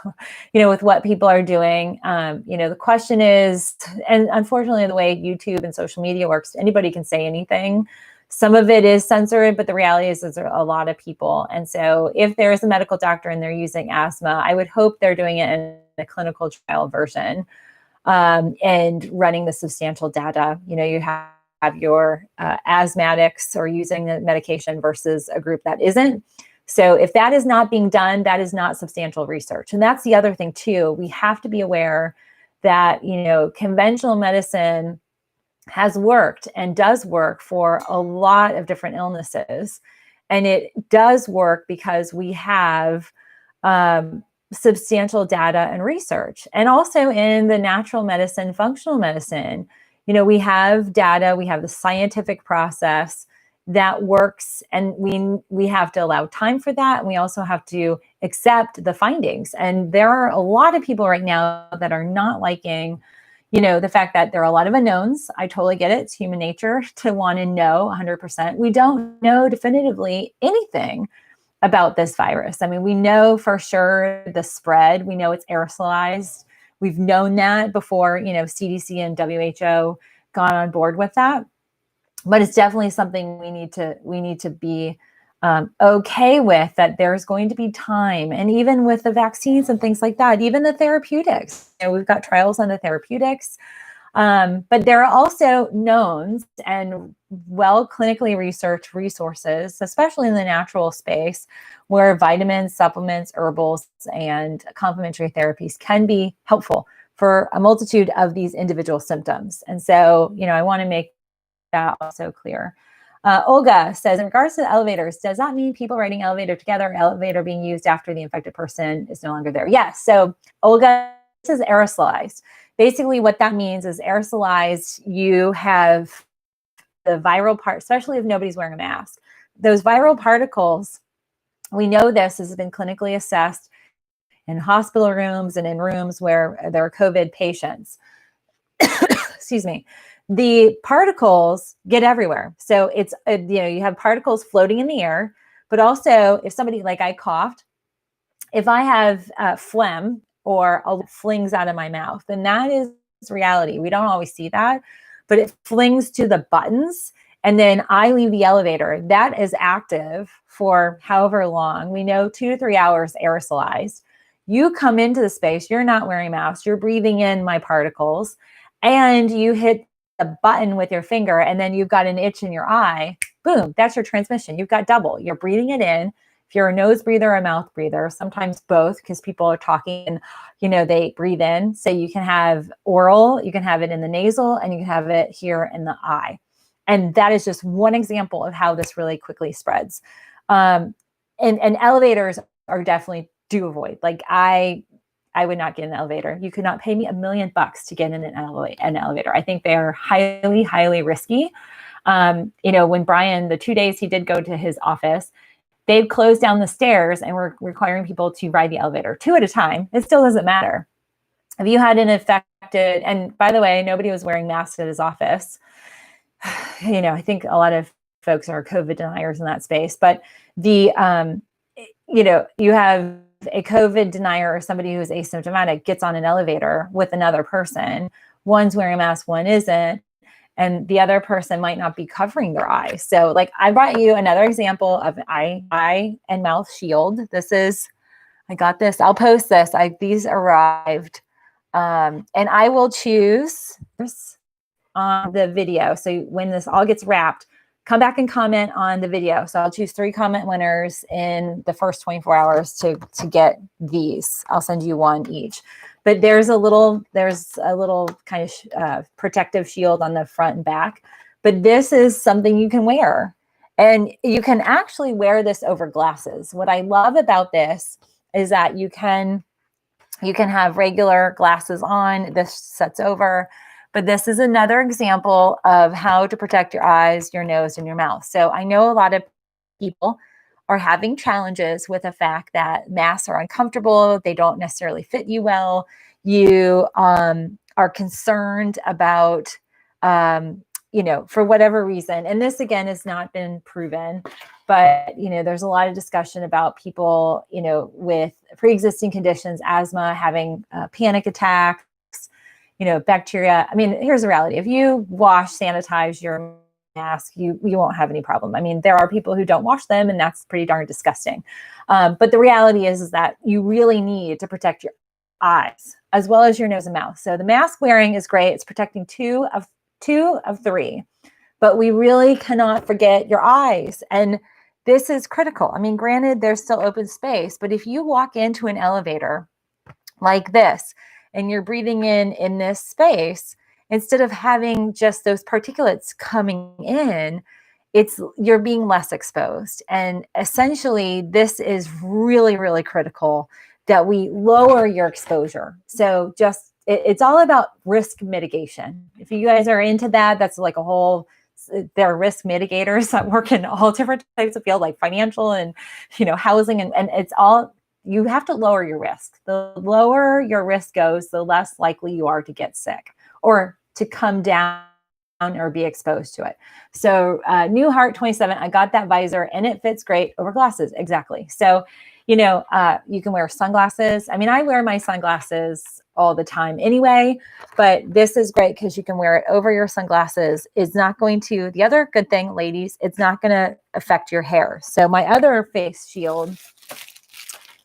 with what people are doing. The question is, and unfortunately, the way YouTube and social media works, anybody can say anything. Some of it is censored, but the reality is there are a lot of people. And so if there is a medical doctor and they're using asthma, I would hope they're doing it in a clinical trial version and running the substantial data. You have your asthmatics or using the medication versus a group that isn't. So if that is not being done, that is not substantial research. And that's the other thing too. We have to be aware that, conventional medicine has worked and does work for a lot of different illnesses. And it does work because we have substantial data and research. And also in the natural medicine, functional medicine, we have data, we have the scientific process that works, and we have to allow time for that. And we also have to accept the findings. And there are a lot of people right now that are not liking, the fact that there are a lot of unknowns. I totally get it. It's human nature to want to know 100%. We don't know definitively anything about this virus. I mean, we know for sure the spread. We know it's aerosolized. We've known that before, CDC and WHO got on board with that. But it's definitely something we need to be okay with that there's going to be time. And even with the vaccines and things like that, even the therapeutics, we've got trials on the therapeutics. But there are also knowns and well clinically researched resources, especially in the natural space, where vitamins, supplements, herbals, and complementary therapies can be helpful for a multitude of these individual symptoms. And so, I want to make that also clear. Olga says, in regards to the elevators, does that mean people riding elevator together, elevator being used after the infected person is no longer there? Yes. So Olga, this is aerosolized. Basically what that means is aerosolized, you have the viral part, especially if nobody's wearing a mask. Those viral particles, we know this has been clinically assessed in hospital rooms and in rooms where there are COVID patients. Excuse me. The particles get everywhere. So it's, you have particles floating in the air, but also if somebody, like I coughed, if I have phlegm or flings out of my mouth, then that is reality. We don't always see that, but it flings to the buttons. And then I leave the elevator. That is active for however long. We know 2 to 3 hours aerosolized. You come into the space, you're not wearing a mask, you're breathing in my particles, and you hit the button with your finger, and then you've got an itch in your eye. Boom, that's your transmission. You've got double. You're breathing it in. If you're a nose breather or a mouth breather, sometimes both, because people are talking and, they breathe in. So you can have oral, you can have it in the nasal, and you can have it here in the eye. And that is just one example of how this really quickly spreads. And elevators are definitely do avoid. Like I would not get in an elevator. You could not pay me $1 million to get in an elevator. I think they are highly, highly risky. When Brian, the 2 days he did go to his office, they've closed down the stairs and were requiring people to ride the elevator 2 at a time. It still doesn't matter. If you had an infected, and by the way, nobody was wearing masks at his office. I think a lot of folks are COVID deniers in that space, but you have a COVID denier or somebody who's asymptomatic gets on an elevator with another person. One's wearing a mask, one isn't. And the other person might not be covering their eyes. So like I brought you another example of eye and mouth shield. I got this, I'll post this. These arrived. And I will choose on the video. So when this all gets wrapped, come back and comment on the video. So I'll choose 3 comment winners in the first 24 hours to get these. I'll send you 1 each. But there's a little kind of protective shield on the front and back. But this is something you can wear. And you can actually wear this over glasses. What I love about this is that you can have regular glasses on. This sets over. But this is another example of how to protect your eyes, your nose, and your mouth. So I know a lot of people are having challenges with the fact that masks are uncomfortable. They don't necessarily fit you well. You are concerned about, for whatever reason. And this, again, has not been proven. But, there's a lot of discussion about people, with pre-existing conditions, asthma, having panic attacks, bacteria. I mean, here's the reality. If you wash, sanitize your mask, you won't have any problem. I mean, there are people who don't wash them, and that's pretty darn disgusting. But the reality is that you really need to protect your eyes as well as your nose and mouth. So the mask wearing is great. It's protecting two of 3, but we really cannot forget your eyes. And this is critical. I mean, granted, there's still open space, but if you walk into an elevator like this, and you're breathing in this space, instead of having just those particulates coming in, you're being less exposed. And essentially, this is really, really critical that we lower your exposure. So it's all about risk mitigation. If you guys are into that, that's like there are risk mitigators that work in all different types of field, like financial and, housing. And it's all, you have to lower your risk. The lower your risk goes, the less likely you are to get sick or to come down or be exposed to it. So New Heart 27, I got that visor and it fits great over glasses. Exactly. So, you can wear sunglasses. I mean, I wear my sunglasses all the time anyway, but this is great because you can wear it over your sunglasses. It's not going to, the other good thing, ladies, it's not going to affect your hair. So my other face shield,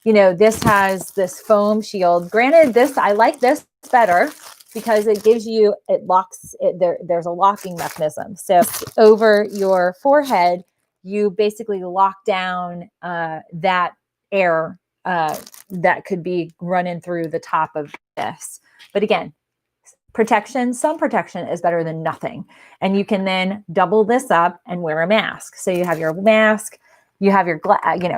you know, this has this foam shield. Granted, this, I like this better because it gives you, it locks it there. There's a locking mechanism. So over your forehead, you basically lock down that air that could be running through the top of this. But again, protection, some protection is better than nothing. And you can then double this up and wear a mask. So you have your mask, you have your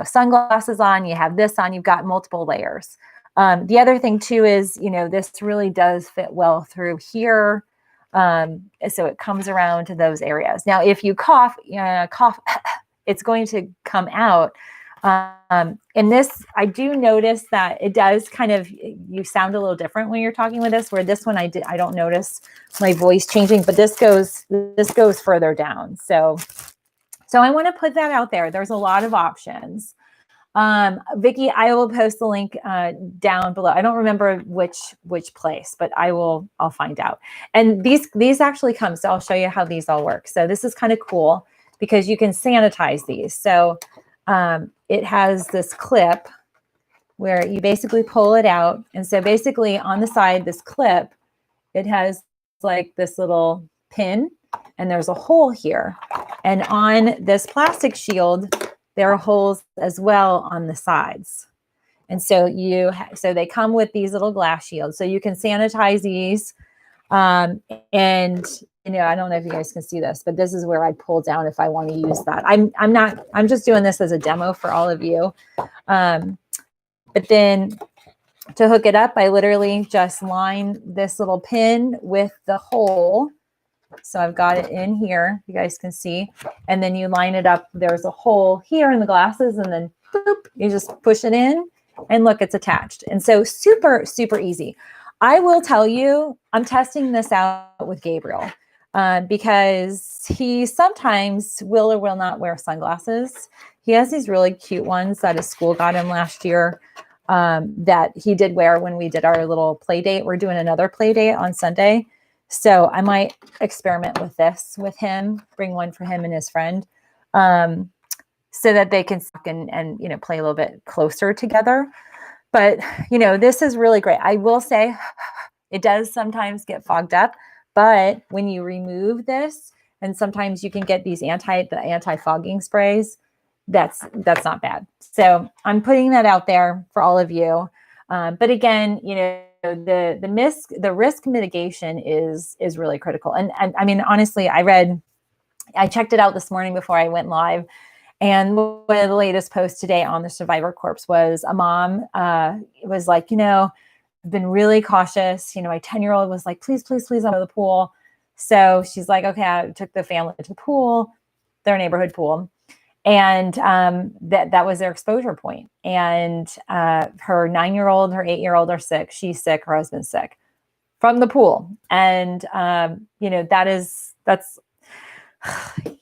sunglasses on, you have this on, you've got multiple layers. The other thing too is, you know, this really does fit well through here. So it comes around to those areas. Now, if you cough, it's going to come out. And this, I do notice that it does kind of, you sound a little different when you're talking with this, where this one I don't notice my voice changing, but this goes further down. So I want to put that out there. There's a lot of options. Vicki, I will post the link down below. I don't remember which place, but I'll find out. And these actually come, so I'll show you how these all work. So this is kind of cool because you can sanitize these. So it has this clip where you basically pull it out. And so basically on the side, this clip, it has like this little pin and there's a hole here. And on this plastic shield, there are holes as well on the sides. And so so they come with these little glass shields. So you can sanitize these. And you know, I don't know if you guys can see this, but this is where I pull down if I want to use that. I'm just doing this as a demo for all of you. But then to hook it up, I literally just line this little pin with the hole. So I've got it in here, you guys can see, and then you line it up. There's a hole here in the glasses and then boop, you just push it in and look, it's attached. And so super, super easy. I will tell you, I'm testing this out with Gabriel because he sometimes will or will not wear sunglasses. He has these really cute ones that his school got him last year that he did wear when we did our little play date. We're doing another play date on Sunday. So I might experiment with this with him, bring one for him and his friend so that they can and you know, play a little bit closer together. But, you know, this is really great. I will say it does sometimes get fogged up, but when you remove this, and sometimes you can get these anti-fogging sprays, that's not bad. So I'm putting that out there for all of you. But again, you know, the risk mitigation is really critical. And I mean, honestly, I checked it out this morning before I went live. And one of the latest posts today on the Survivor Corpse was a mom was like, you know, I've been really cautious. You know, my 10-year-old was like, please, please, please, I'll go to the pool. So she's like, okay, I took the family to the pool, their neighborhood pool. And that was their exposure point. And her 9-year-old, her 8-year-old are sick. She's sick. Her husband's sick from the pool. And, you know, that's,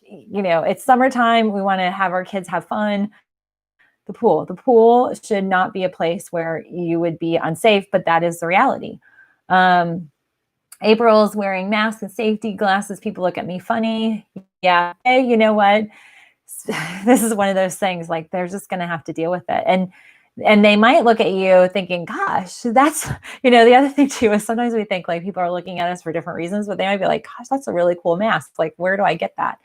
you know, it's summertime. We want to have our kids have fun. The pool should not be a place where you would be unsafe, but that is the reality. April's wearing masks and safety glasses. People look at me funny. Yeah. Hey, you know what? This is one of those things, like they're just going to have to deal with it. And they might look at you thinking, gosh, that's, you know, the other thing too is sometimes we think like people are looking at us for different reasons, but they might be like, gosh, that's a really cool mask. Like, where do I get that?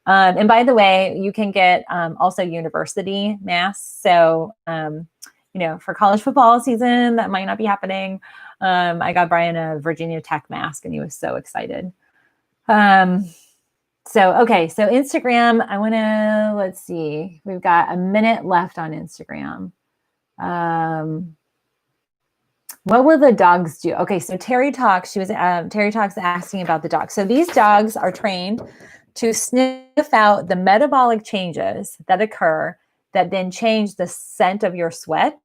And by the way, you can get also university masks. So, you know, for college football season, that might not be happening. I got Brian a Virginia Tech mask and he was so excited. So, okay. So Instagram, I want to, let's see, we've got a minute left on Instagram. What will the dogs do? Okay. So Terry Talks, Terry Talks asking about the dogs. So these dogs are trained to sniff out the metabolic changes that occur that then change the scent of your sweat.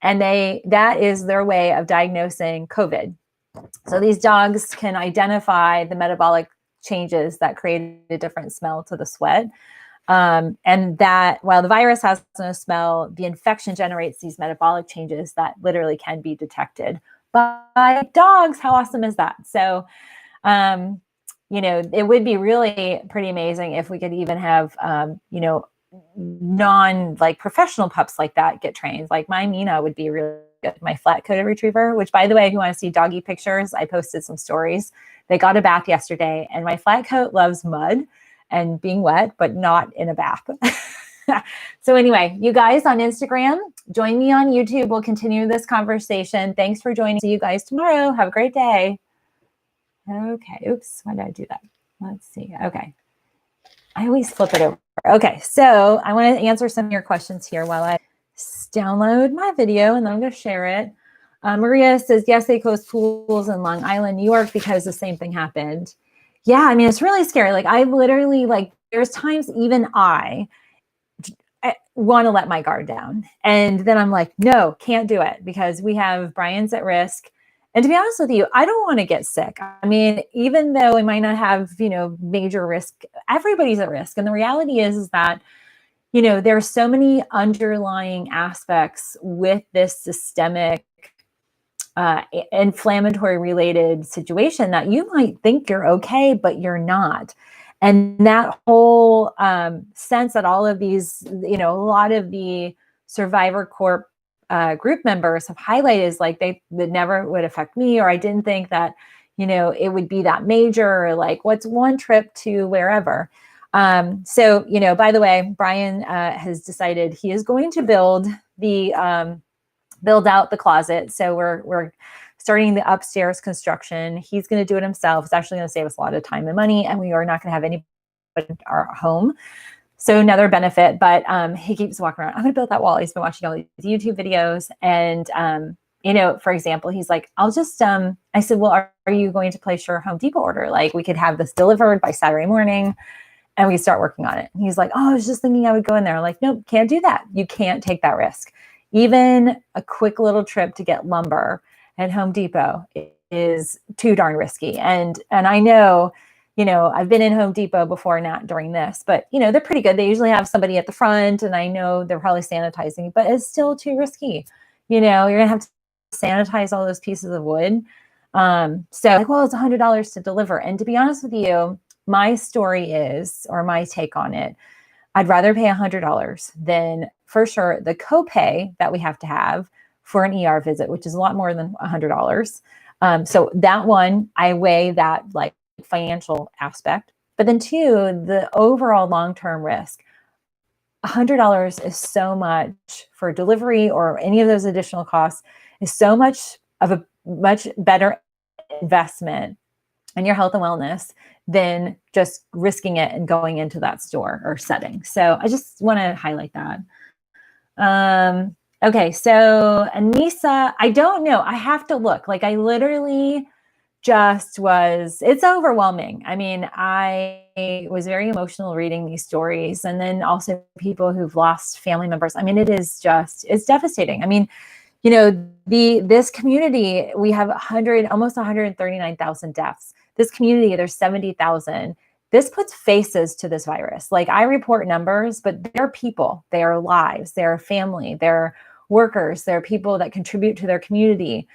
And that is their way of diagnosing COVID. So these dogs can identify the metabolic changes that create a different smell to the sweat. And that while the virus has no smell, the infection generates these metabolic changes that literally can be detected by dogs. How awesome is that? So, it would be really pretty amazing if we could even have, non like professional pups like that get trained. Like my Mina would be really good. My flat coated retriever, which by the way, if you want to see doggy pictures, I posted some stories. They got a bath yesterday, and my flat coat loves mud and being wet, but not in a bath. So anyway, you guys on Instagram, join me on YouTube. We'll continue this conversation. Thanks for joining. See you guys tomorrow. Have a great day. Okay. Oops. Why did I do that? Let's see. Okay. I always flip it over. Okay. So I want to answer some of your questions here while I download my video, and then I'm going to share it. Maria says, yes, they closed pools in Long Island, New York, because the same thing happened. Yeah. I mean, it's really scary. Like I literally, like there's times even I want to let my guard down. And then I'm like, no, can't do it, because we have Brian's at risk. And to be honest with you, I don't want to get sick. I mean, even though I might not have, major risk, everybody's at risk. And the reality is that, there's so many underlying aspects with this systemic inflammatory related situation that you might think you're okay, but you're not. And that whole sense that all of these, a lot of the Survivor Corp group members have highlighted is like that never would affect me, or I didn't think that, it would be that major, or like what's one trip to wherever. So, by the way, Brian has decided he is going to build out the closet. So we're starting the upstairs construction. He's going to do it himself. It's actually going to save us a lot of time and money, and we are not going to have anybody in our home. So another benefit, but he keeps walking around, I'm going to build that wall. He's been watching all these YouTube videos. And, for example, he's like, I'll just, I said, well, are you going to place your Home Depot order? Like we could have this delivered by Saturday morning and we start working on it. And he's like, oh, I was just thinking I would go in there. I'm like, nope, can't do that. You can't take that risk. Even a quick little trip to get lumber at Home Depot is too darn risky. And I know, I've been in Home Depot before, not during this, but they're pretty good. They usually have somebody at the front, and I know they're probably sanitizing, but it's still too risky. You're going to have to sanitize all those pieces of wood. So like, well, it's $100 to deliver. And to be honest with you, my story is, or my take on it, I'd rather pay $100 than, for sure, the copay that we have to have for an ER visit, which is a lot more than $100. So that one, I weigh that like financial aspect, but then two, the overall long-term risk. $100 is so much for delivery, or any of those additional costs is so much of a much better investment in your health and wellness than just risking it and going into that store or setting. So I just want to highlight that. Okay. So Anissa, I don't know. I have to look. Like I literally it's overwhelming. I mean, I was very emotional reading these stories, and then also people who've lost family members. I mean, it's devastating. I mean, this community, we have almost 139,000 deaths. This community, there's 70,000. This puts faces to this virus. Like I report numbers, but they're people, they are lives, they're family, they're workers, they're people that contribute to their community.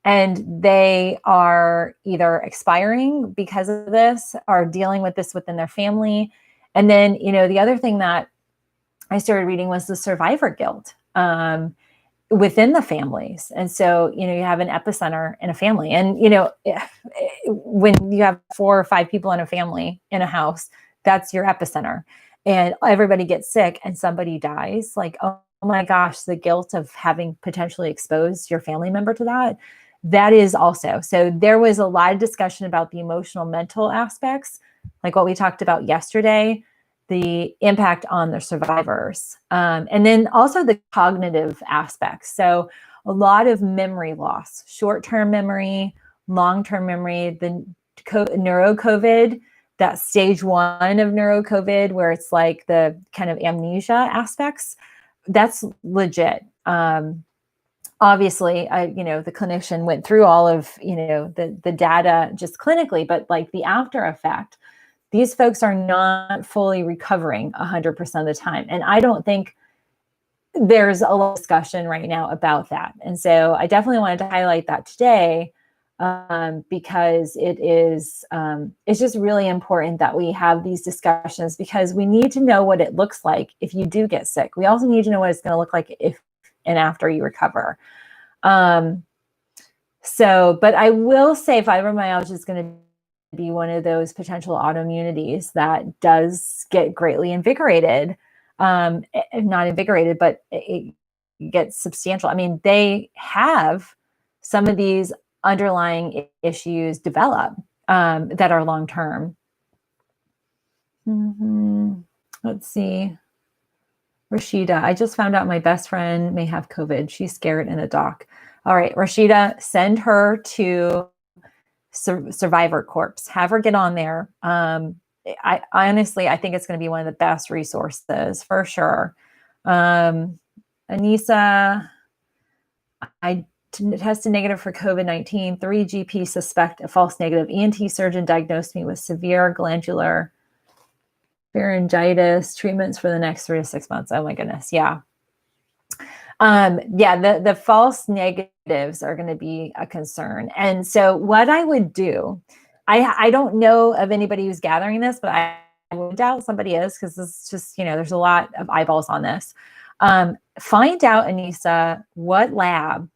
And they are either expiring because of this or dealing with this within their family. And then, the other thing that I started reading was the survivor guilt within the families. And so, you have an epicenter in a family. And, when you have 4 or 5 people in a family in a house, that's your epicenter. And everybody gets sick and somebody dies. Like, oh my gosh, the guilt of having potentially exposed your family member to that is also. So there was a lot of discussion about the emotional, mental aspects, like what we talked about yesterday, the impact on the survivors. And then also the cognitive aspects. So a lot of memory loss, short-term memory, long-term memory, the neuro-COVID, that stage 1 of neuro-COVID, where it's like the kind of amnesia aspects, that's legit. Obviously, the clinician went through all of, the data just clinically, but like the after effect, these folks are not fully recovering 100% of the time. And I don't think there's a lot of discussion right now about that. And so I definitely wanted to highlight that today, because it's just really important that we have these discussions, because we need to know what it looks like if you do get sick. We also need to know what it's going to look like if and after you recover. But I will say fibromyalgia is going to be one of those potential autoimmunities that does get greatly invigorated. Not invigorated, but it gets substantial. I mean, they have some of these underlying issues develop that are long-term. Let's see. Rashida, I just found out my best friend may have COVID. She's scared in a doc. All right, Rashida, send her to Survivor Corps. Have her get on there. I honestly, I think it's going to be one of the best resources for sure. Anissa, I tested negative for COVID-19. 3 GP suspect a false negative. ENT surgeon diagnosed me with severe glandular pharyngitis. Treatments for the next 3 to 6 months. Oh my goodness. Yeah. The false negatives are going to be a concern. And so what I would do, I don't know of anybody who's gathering this, but I would doubt somebody is, because this is just, there's a lot of eyeballs on this. Find out, Anissa, what lab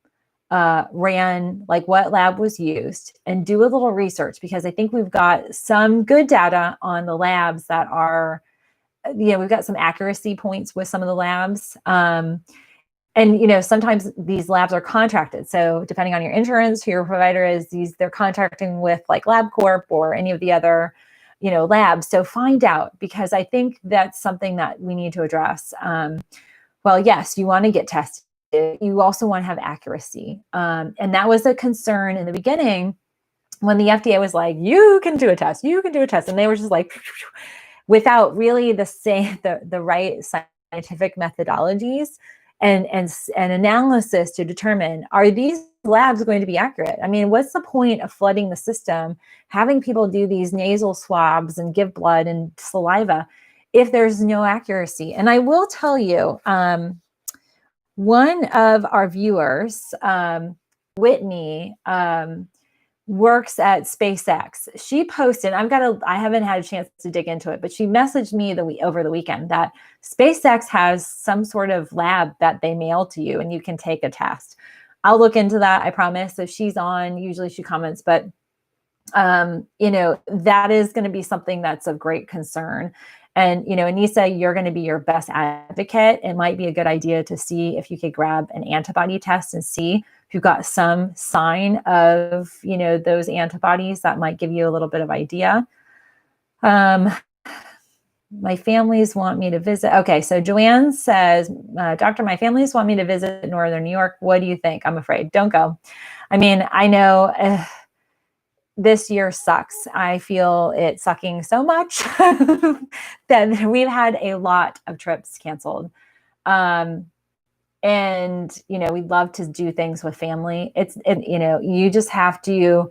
what lab was used, and do a little research, because I think we've got some good data on the labs that are, we've got some accuracy points with some of the labs. And, sometimes these labs are contracted. So depending on your insurance, who your provider is, they're contracting with like LabCorp or any of the other, labs. So find out, because I think that's something that we need to address. Well, yes, you want to get tested. You also want to have accuracy. And that was a concern in the beginning when the FDA was like, you can do a test. And they were just like, without really the right scientific methodologies and analysis to determine, are these labs going to be accurate? I mean, what's the point of flooding the system, having people do these nasal swabs and give blood and saliva if there's no accuracy? And I will tell you, one of our viewers, Whitney, works at SpaceX. She posted, I haven't had a chance to dig into it, but she messaged me over the weekend that SpaceX has some sort of lab that they mail to you and you can take a test. I'll look into that, I promise. So she's on, usually she comments, but that is going to be something that's of great concern. And, Anissa, you're going to be your best advocate. It might be a good idea to see if you could grab an antibody test and see if you've got some sign of, those antibodies. That might give you a little bit of idea. My families want me to visit. Okay, so Joanne says, Doctor, my families want me to visit Northern New York. What do you think? I'm afraid. Don't go. I mean, I know this year sucks. I feel it sucking so much that we've had a lot of trips canceled. And, we'd love to do things with family. You just have to,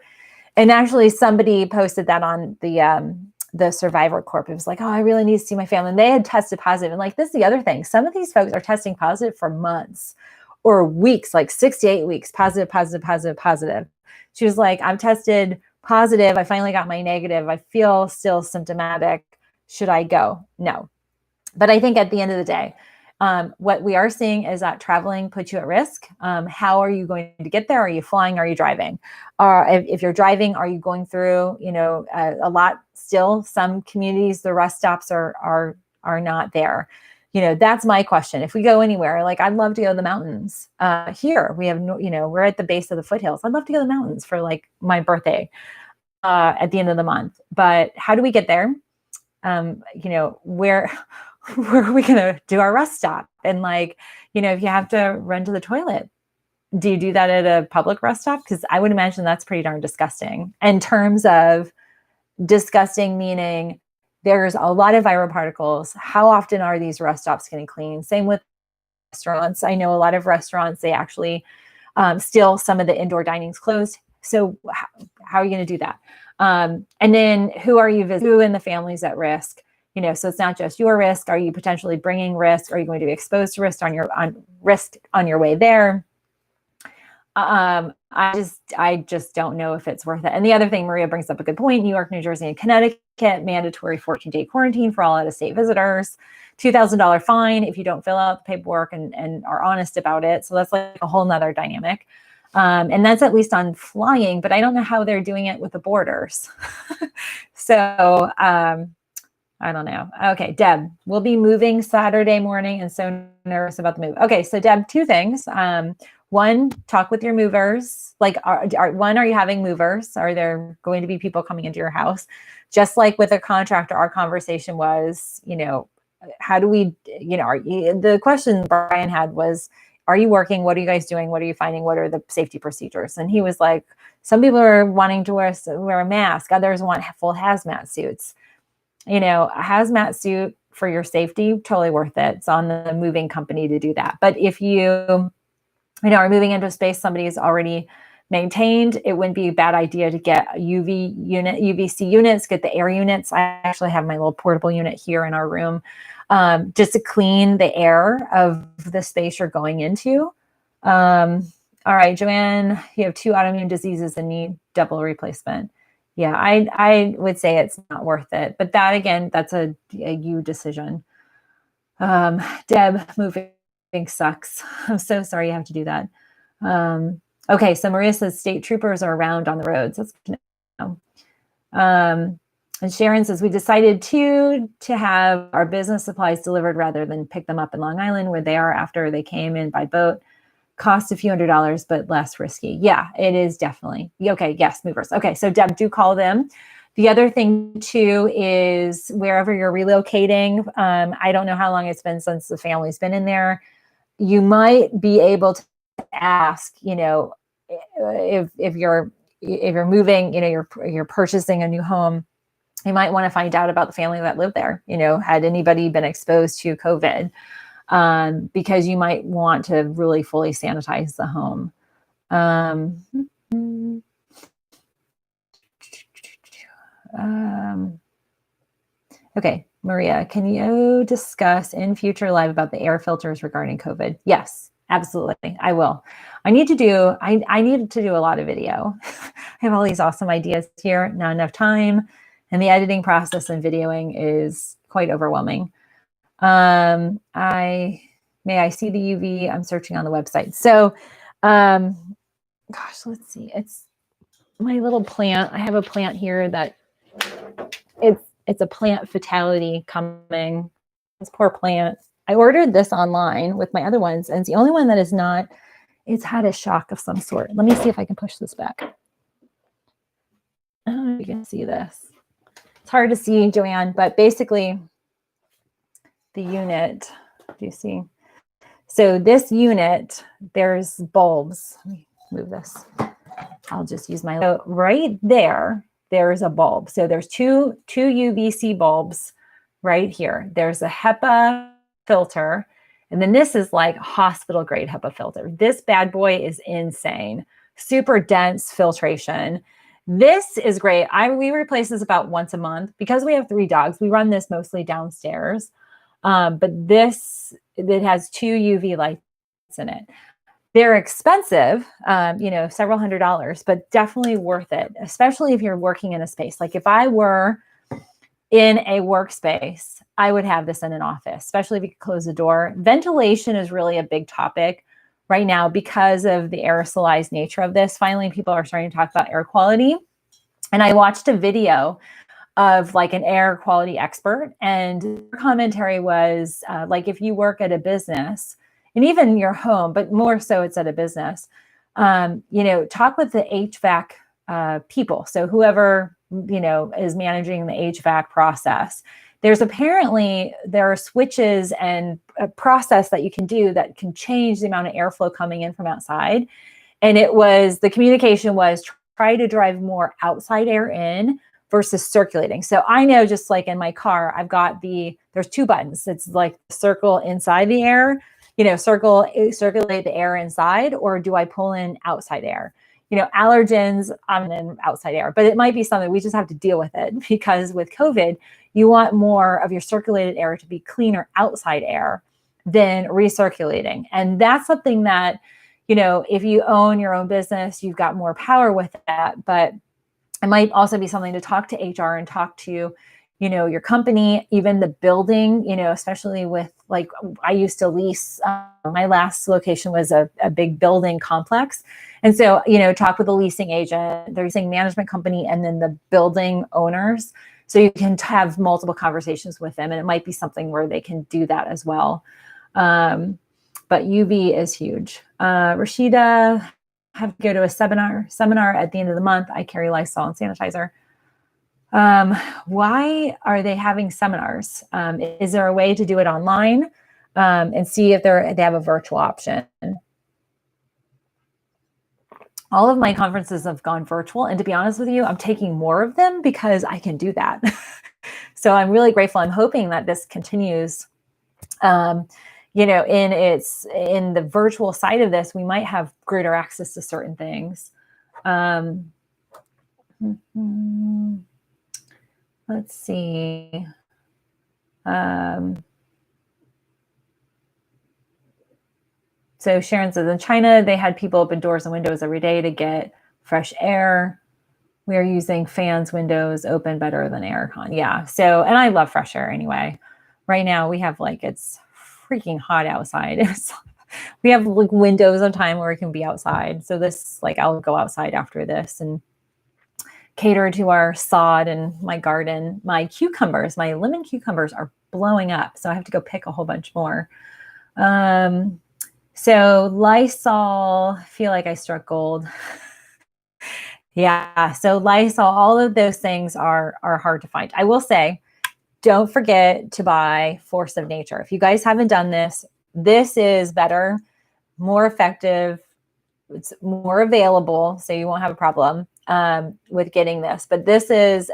and actually somebody posted that on the Survivor Corp. It was like, oh, I really need to see my family. And they had tested positive. And like, this is the other thing. Some of these folks are testing positive for months or weeks, like 6 to 8 weeks, positive. She was like, I'm tested positive. I finally got my negative. I feel still symptomatic. Should I go? No. But I think at the end of the day, what we are seeing is that traveling puts you at risk. How are you going to get there? Are you flying? Are you driving? If you're driving, are you going through, a lot still, some communities, the rest stops are not there. That's my question. If we go anywhere, like I'd love to go to the mountains. Here we have, we're at the base of the foothills. I'd love to go to the mountains for like my birthday at the end of the month. But how do we get there? Where are we going to do our rest stop? And like, if you have to run to the toilet, do you do that at a public rest stop? Because I would imagine that's pretty darn disgusting. In terms of disgusting, meaning there's a lot of viral particles. How often are these rest stops getting cleaned? Same with restaurants. I know a lot of restaurants, they actually still, some of the indoor dining's closed. So how are you going to do that? And then who are you visiting? Who in the family's at risk? So it's not just your risk. Are you potentially bringing risk? Are you going to be exposed to risk on your way there? I just don't know if it's worth it. And the other thing, Maria brings up a good point. New York, New Jersey, and Connecticut, mandatory 14-day quarantine for all out-of-state visitors, $2,000 fine if you don't fill out the paperwork and are honest about it. So that's like a whole nother dynamic. And that's at least on flying, but I don't know how they're doing it with the borders. So I don't know. Okay, Deb, we'll be moving Saturday morning and so nervous about the move. Okay, so Deb, two things. One, talk with your movers. Like, are you having movers? Are there going to be people coming into your house? Just like with a contractor, our conversation was, how do we, the question Brian had was, are you working? What are you guys doing? What are you finding? What are the safety procedures? And he was like, some people are wanting to wear a mask. Others want full hazmat suits. A hazmat suit for your safety, totally worth it. It's on the moving company to do that. But if you are moving into a space somebody has already maintained, it wouldn't be a bad idea to get a UVC units, get the air units. I actually have my little portable unit here in our room, just to clean the air of the space you're going into. All right, Joanne, you have 2 autoimmune diseases and need double replacement. Yeah, I would say it's not worth it. But that, again, that's a you decision. Deb, moving sucks. I'm so sorry you have to do that. Okay, so Maria says state troopers are around on the roads. That's good to know. And Sharon says, we decided to have our business supplies delivered rather than pick them up in Long Island where they are after they came in by boat. Cost a few $100s, but less risky. Yeah, it is definitely. Okay, yes, movers. Okay, so Deb, do call them. The other thing too is wherever you're relocating, I don't know how long it's been since the family's been in there. You might be able to ask, if you're moving, you're purchasing a new home, you might want to find out about the family that lived there. Had anybody been exposed to COVID? Because you might want to really fully sanitize the home. Okay, Maria, can you discuss in future live about the air filters regarding COVID? Yes, absolutely. I will. I needed to do a lot of video. I have all these awesome ideas here, not enough time. And the editing process and videoing is quite overwhelming. May I see the UV? I'm searching on the website. So, gosh, let's see. It's my little plant. I have a plant here that it's a plant fatality coming. This poor plant. I ordered this online with my other ones, and it's the only one that is not. It's had a shock of some sort. Let me see if I can push this back. Oh, you can see this. It's hard to see, Joanne, but basically the unit, do you see? So this unit, there's bulbs. Let me move this. I'll just use my, so right there's a bulb. So there's two UVC bulbs right here. There's a HEPA filter, and then this is like hospital grade HEPA filter. This bad boy is insane. Super dense filtration. This is great. We replace this about once a month because we have 3 dogs. We run this mostly downstairs. But it has 2 UV lights in it. They're expensive, several $100s, but definitely worth it, especially if you're working in a space. Like if I were in a workspace, I would have this in an office, especially if you could close the door. Ventilation is really a big topic right now because of the aerosolized nature of this. Finally, people are starting to talk about air quality. And I watched a video of like an air quality expert, and their commentary was like if you work at a business and even your home, but more so it's at a business, talk with the HVAC people. So whoever, is managing the HVAC process. There are switches and a process that you can do that can change the amount of airflow coming in from outside. And the communication was try to drive more outside air in versus circulating. So I know, just like in my car, I've got there's 2 buttons. It's like circle inside the air, circulate the air inside, or do I pull in outside air? allergens and outside air, but it might be something we just have to deal with it, because with COVID, you want more of your circulated air to be cleaner outside air than recirculating. And that's something that, if you own your own business, you've got more power with that, but it might also be something to talk to HR and talk to, your company, even the building, especially with, like, I used to lease, my last location was a big building complex. And so, talk with the leasing agent, the leasing management company, and then the building owners. So you can have multiple conversations with them, and it might be something where they can do that as well. But UV is huge. Rashida, have to go to a seminar at the end of the month. I carry Lysol and sanitizer. Why are they having seminars? Is there a way to do it online, and see if they have a virtual option? All of my conferences have gone virtual, and to be honest with you, I'm taking more of them because I can do that. So I'm really grateful. I'm hoping that this continues. In the virtual side of this, we might have greater access to certain things. Let's see. So Sharon says, in China, they had people open doors and windows every day to get fresh air. We are using fans, windows open better than aircon. Yeah. So, and I love fresh air anyway. Right now we have, like, it's freaking hot outside. We have, like, windows of time where we can be outside. So this, like, I'll go outside after this and cater to our sod and my garden. My cucumbers, my lemon cucumbers are blowing up. So I have to go pick a whole bunch more. So Lysol, feel like I struck gold. Yeah. So Lysol, all of those things are hard to find. I will say, don't forget to buy Force of Nature. If you guys haven't done this, this is better, more effective. It's more available, so you won't have a problem with getting this. But this is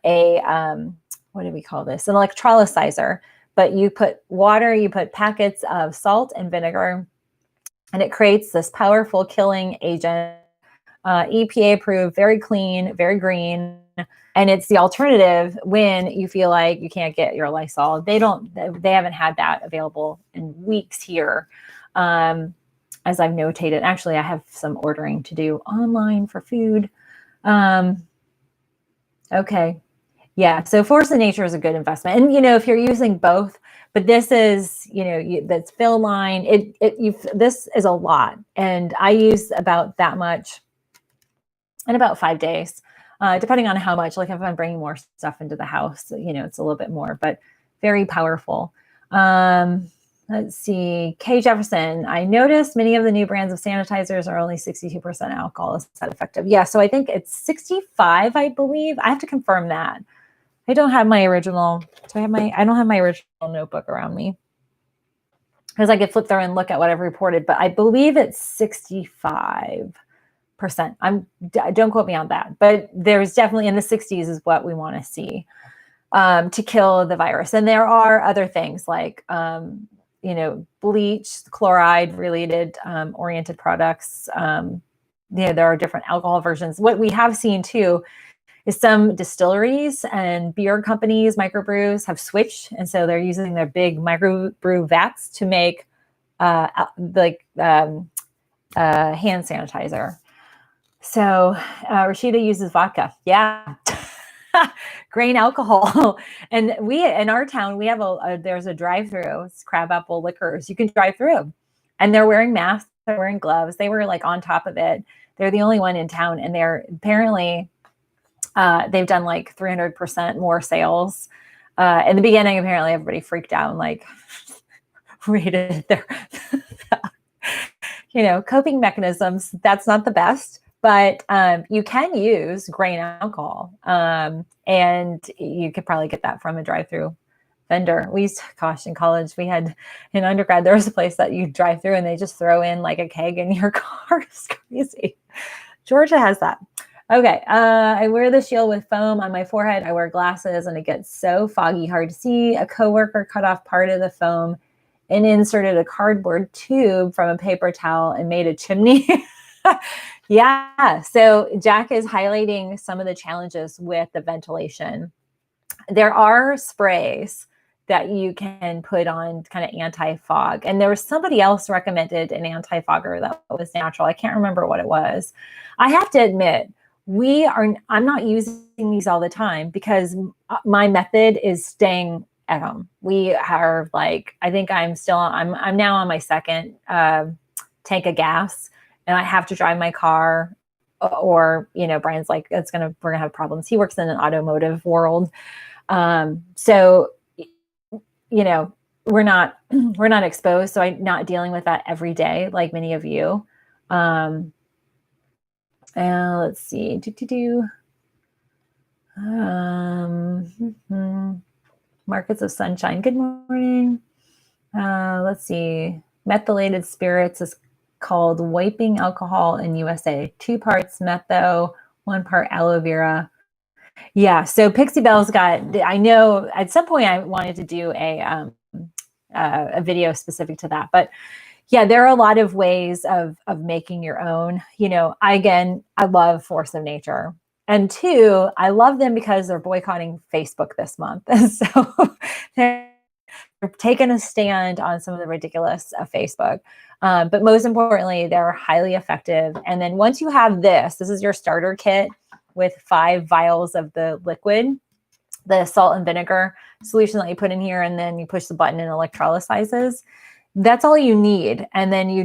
what do we call this? An electrolyzer. But you put water, you put packets of salt and vinegar, and it creates this powerful killing agent. EPA approved, very clean, very green. And it's the alternative when you feel like you can't get your Lysol. They haven't had that available in weeks here. As I've notated, actually, I have some ordering to do online for food. Okay. Yeah. So Force of Nature is a good investment. And, if you're using both, but this is, that's fill line, this is a lot. And I use about that much in about 5 days, depending on how much, like if I'm bringing more stuff into the house, it's a little bit more, but very powerful. Let's see. Kay Jefferson, I noticed many of the new brands of sanitizers are only 62% alcohol. Is that effective? Yeah. So I think it's 65, I believe. I have to confirm that. I don't have my original. I don't have my original notebook around me, because I could flip through and look at what I've reported, but I believe it's 65%. Don't quote me on that, but there's definitely in the 60s is what we want to see to kill the virus. And there are other things like, bleach, chloride related oriented products. There are different alcohol versions. What we have seen too is some distilleries and beer companies, microbrews, have switched. And so they're using their big microbrew vats to make hand sanitizer. So Rashida uses vodka. Yeah. Grain alcohol. And we, in our town, we have there's a drive-through. It's Crabapple Liquors. You can drive through, and they're wearing masks. They're wearing gloves. They were like on top of it. They're the only one in town. And they're apparently, they've done like 300% more sales. In the beginning, apparently everybody freaked out and like rated their, coping mechanisms. That's not the best. But you can use grain alcohol, and you could probably get that from a drive-through vendor. We used to, in college, we had in undergrad, there was a place that you drive through and they just throw in like a keg in your car. It's crazy. Georgia has that. Okay. I wear the shield with foam on my forehead. I wear glasses and it gets so foggy, hard to see. A coworker cut off part of the foam and inserted a cardboard tube from a paper towel and made a chimney. Yeah. So Jack is highlighting some of the challenges with the ventilation. There are sprays that you can put on kind of anti-fog. And there was somebody else recommended an anti-fogger that was natural. I can't remember what it was. I have to admit, I'm not using these all the time because my method is staying at home. We are like, I think I'm now on my second tank of gas, and I have to drive my car, or, Brian's like, we're gonna have problems. He works in an automotive world. So, we're not exposed. So I'm not dealing with that every day, like many of you. Let's see. Markets of sunshine. Good morning. Let's see. Methylated spirits is called wiping alcohol in USA. 2 parts metho, 1 part aloe vera. Yeah. So Pixie Belle's I know at some point I wanted to do a video specific to that, but yeah, there are a lot of ways of making your own. I love Force of Nature. And 2, I love them because they're boycotting Facebook this month. So they're taking a stand on some of the ridiculous of Facebook. But most importantly, they're highly effective. And then once you have this is your starter kit with 5 vials of the liquid, the salt and vinegar solution that you put in here, and then you push the button and electrolyzes. That's all you need. And then you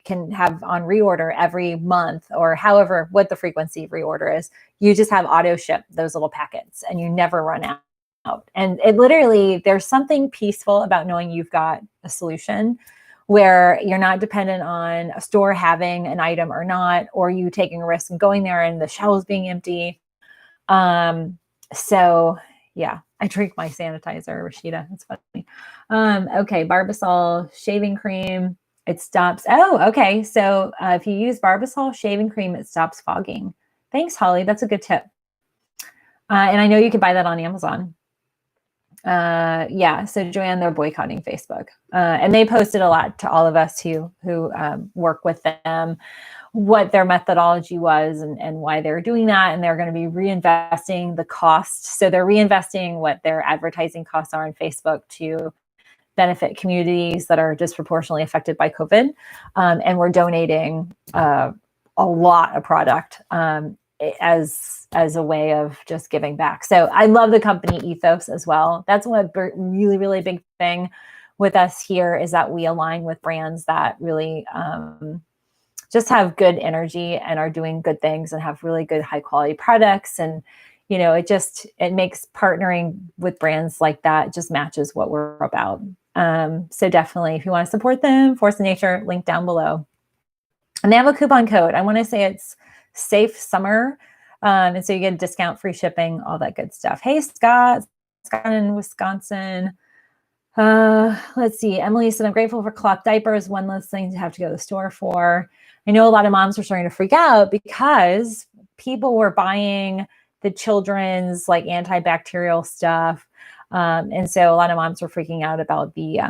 can have on reorder every month, or however, what the frequency of reorder is. You just have auto ship those little packets and you never run out. And it literally, there's something peaceful about knowing you've got a solution where you're not dependent on a store having an item or not, or you taking a risk and going there and the shelves being empty. So yeah, I drink my sanitizer, Rashida. That's funny. Okay, Barbasol shaving cream. It stops. Oh, okay. So if you use Barbasol shaving cream, it stops fogging. Thanks, Holly. That's a good tip. And I know you can buy that on Amazon. Yeah. So Joanne, they're boycotting Facebook, and they posted a lot to all of us who work with them, what their methodology was and why they're doing that. And they're going to be reinvesting the cost. So they're reinvesting what their advertising costs are on Facebook to benefit communities that are disproportionately affected by COVID. And we're donating a lot of product as a way of just giving back. So I love the company ethos as well. That's one really, really big thing with us here, is that we align with brands that really just have good energy and are doing good things and have really good high quality products. And, it makes partnering with brands like that just matches what we're about. So definitely, if you want to support them, Force of Nature, link down below. And they have a coupon code. I want to say it's SAFESUMMER. And so you get a discount, free shipping, all that good stuff. Hey, Scott in Wisconsin. Let's see. Emily said, I'm grateful for cloth diapers. One less thing to have to go to the store for. I know a lot of moms were starting to freak out because people were buying the children's like antibacterial stuff. And so a lot of moms were freaking out about the,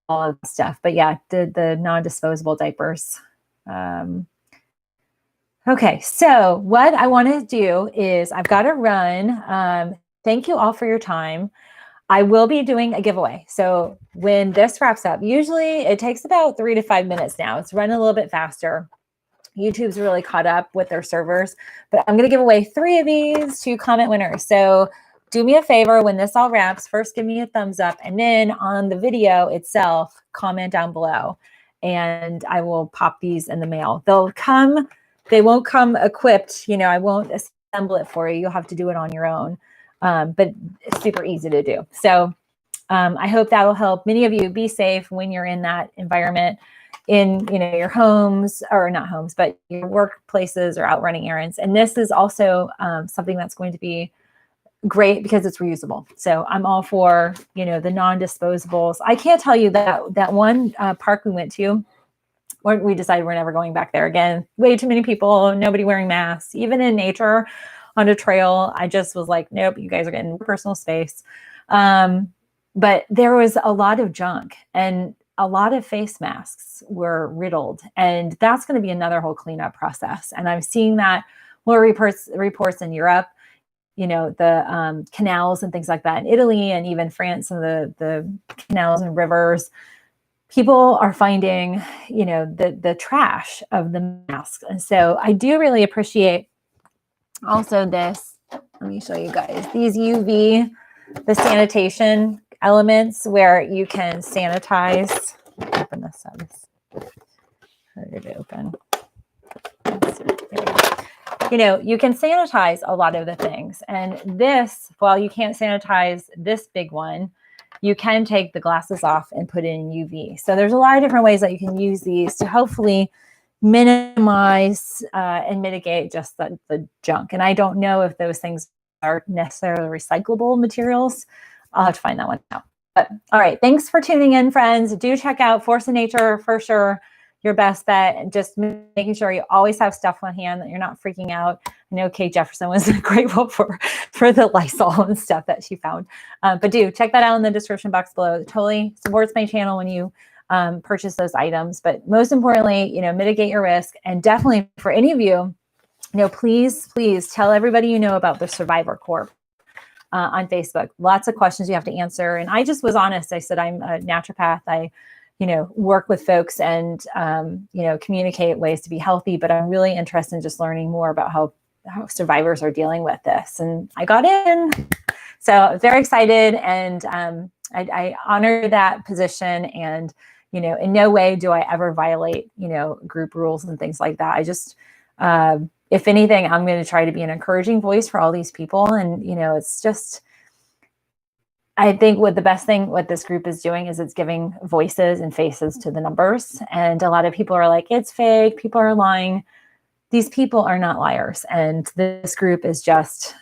all of the stuff. But yeah, the non-disposable diapers. Okay, so what I want to do is I've got to run. Thank you all for your time. I will be doing a giveaway. So when this wraps up, usually it takes about 3 to 5 minutes now. It's running a little bit faster. YouTube's really caught up with their servers, but I'm going to give away 3 of these to comment winners. So do me a favor, when this all wraps, first give me a thumbs up, and then on the video itself, comment down below, and I will pop these in the mail. They won't come equipped. I won't assemble it for you. You'll have to do it on your own. But it's super easy to do. So I hope that will help many of you be safe when you're in that environment, in your homes, or not homes, but your workplaces or out running errands. And this is also something that's going to be great because it's reusable. So I'm all for the non-disposables. I can't tell you that one park we went to, we decided we're never going back there again. Way too many people, nobody wearing masks, even in nature on a trail. I just was like, nope, you guys are getting personal space. But there was a lot of junk, and a lot of face masks were riddled, and that's going to be another whole cleanup process. And I'm seeing that more reports in Europe, the canals and things like that in Italy and even France, and the canals and rivers. People are finding, the trash of the masks. And so I do really appreciate also this. Let me show you guys these UV, the sanitation elements where you can sanitize. Open this up. It's harder to open. You can sanitize a lot of the things. And this, while you can't sanitize this big one, you can take the glasses off and put it in UV. So there's a lot of different ways that you can use these to hopefully minimize and mitigate just the junk. And I don't know if those things are necessarily recyclable materials. I'll have to find that one out. But all right, thanks for tuning in, friends. Do check out Force of Nature for sure. Your best bet, and just making sure you always have stuff on hand, that you're not freaking out. I know Kate Jefferson was grateful for the Lysol and stuff that she found. But do check that out in the description box below. It totally supports my channel when you purchase those items. But most importantly, mitigate your risk. And definitely for any of you, please tell everybody you know about the Survivor Corps on Facebook. Lots of questions you have to answer. And I just was honest. I said, I'm a naturopath. I work with folks and, communicate ways to be healthy, but I'm really interested in just learning more about how survivors are dealing with this. And I got in, so very excited. And I honor that position. And, in no way do I ever violate, group rules and things like that. I just, if anything, I'm going to try to be an encouraging voice for all these people. And, it's just, I think the best thing what this group is doing is it's giving voices and faces to the numbers. And a lot of people are like, it's fake, people are lying. These people are not liars. And this group is just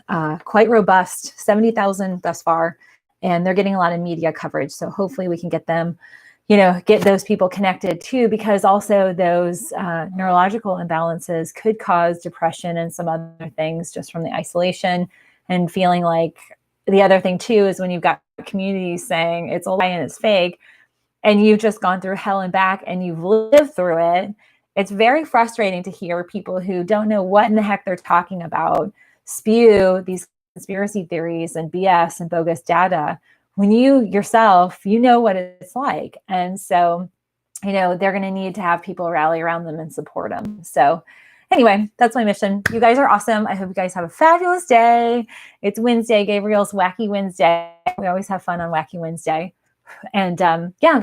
quite robust, 70,000 thus far. And they're getting a lot of media coverage. So hopefully we can get them, get those people connected too, because also those neurological imbalances could cause depression and some other things just from the isolation and feeling like. The other thing too is when you've got communities saying it's a lie and it's fake, and you've just gone through hell and back and you've lived through it, it's very frustrating to hear people who don't know what in the heck they're talking about spew these conspiracy theories and BS and bogus data when you yourself, what it's like. And so, they're going to need to have people rally around them and support them. So anyway, that's my mission. You guys are awesome. I hope you guys have a fabulous day. It's Wednesday, Gabriel's Wacky Wednesday. We always have fun on Wacky Wednesday. And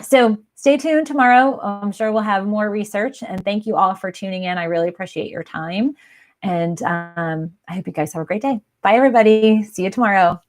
so stay tuned tomorrow. I'm sure we'll have more research. And thank you all for tuning in. I really appreciate your time. And I hope you guys have a great day. Bye, everybody. See you tomorrow.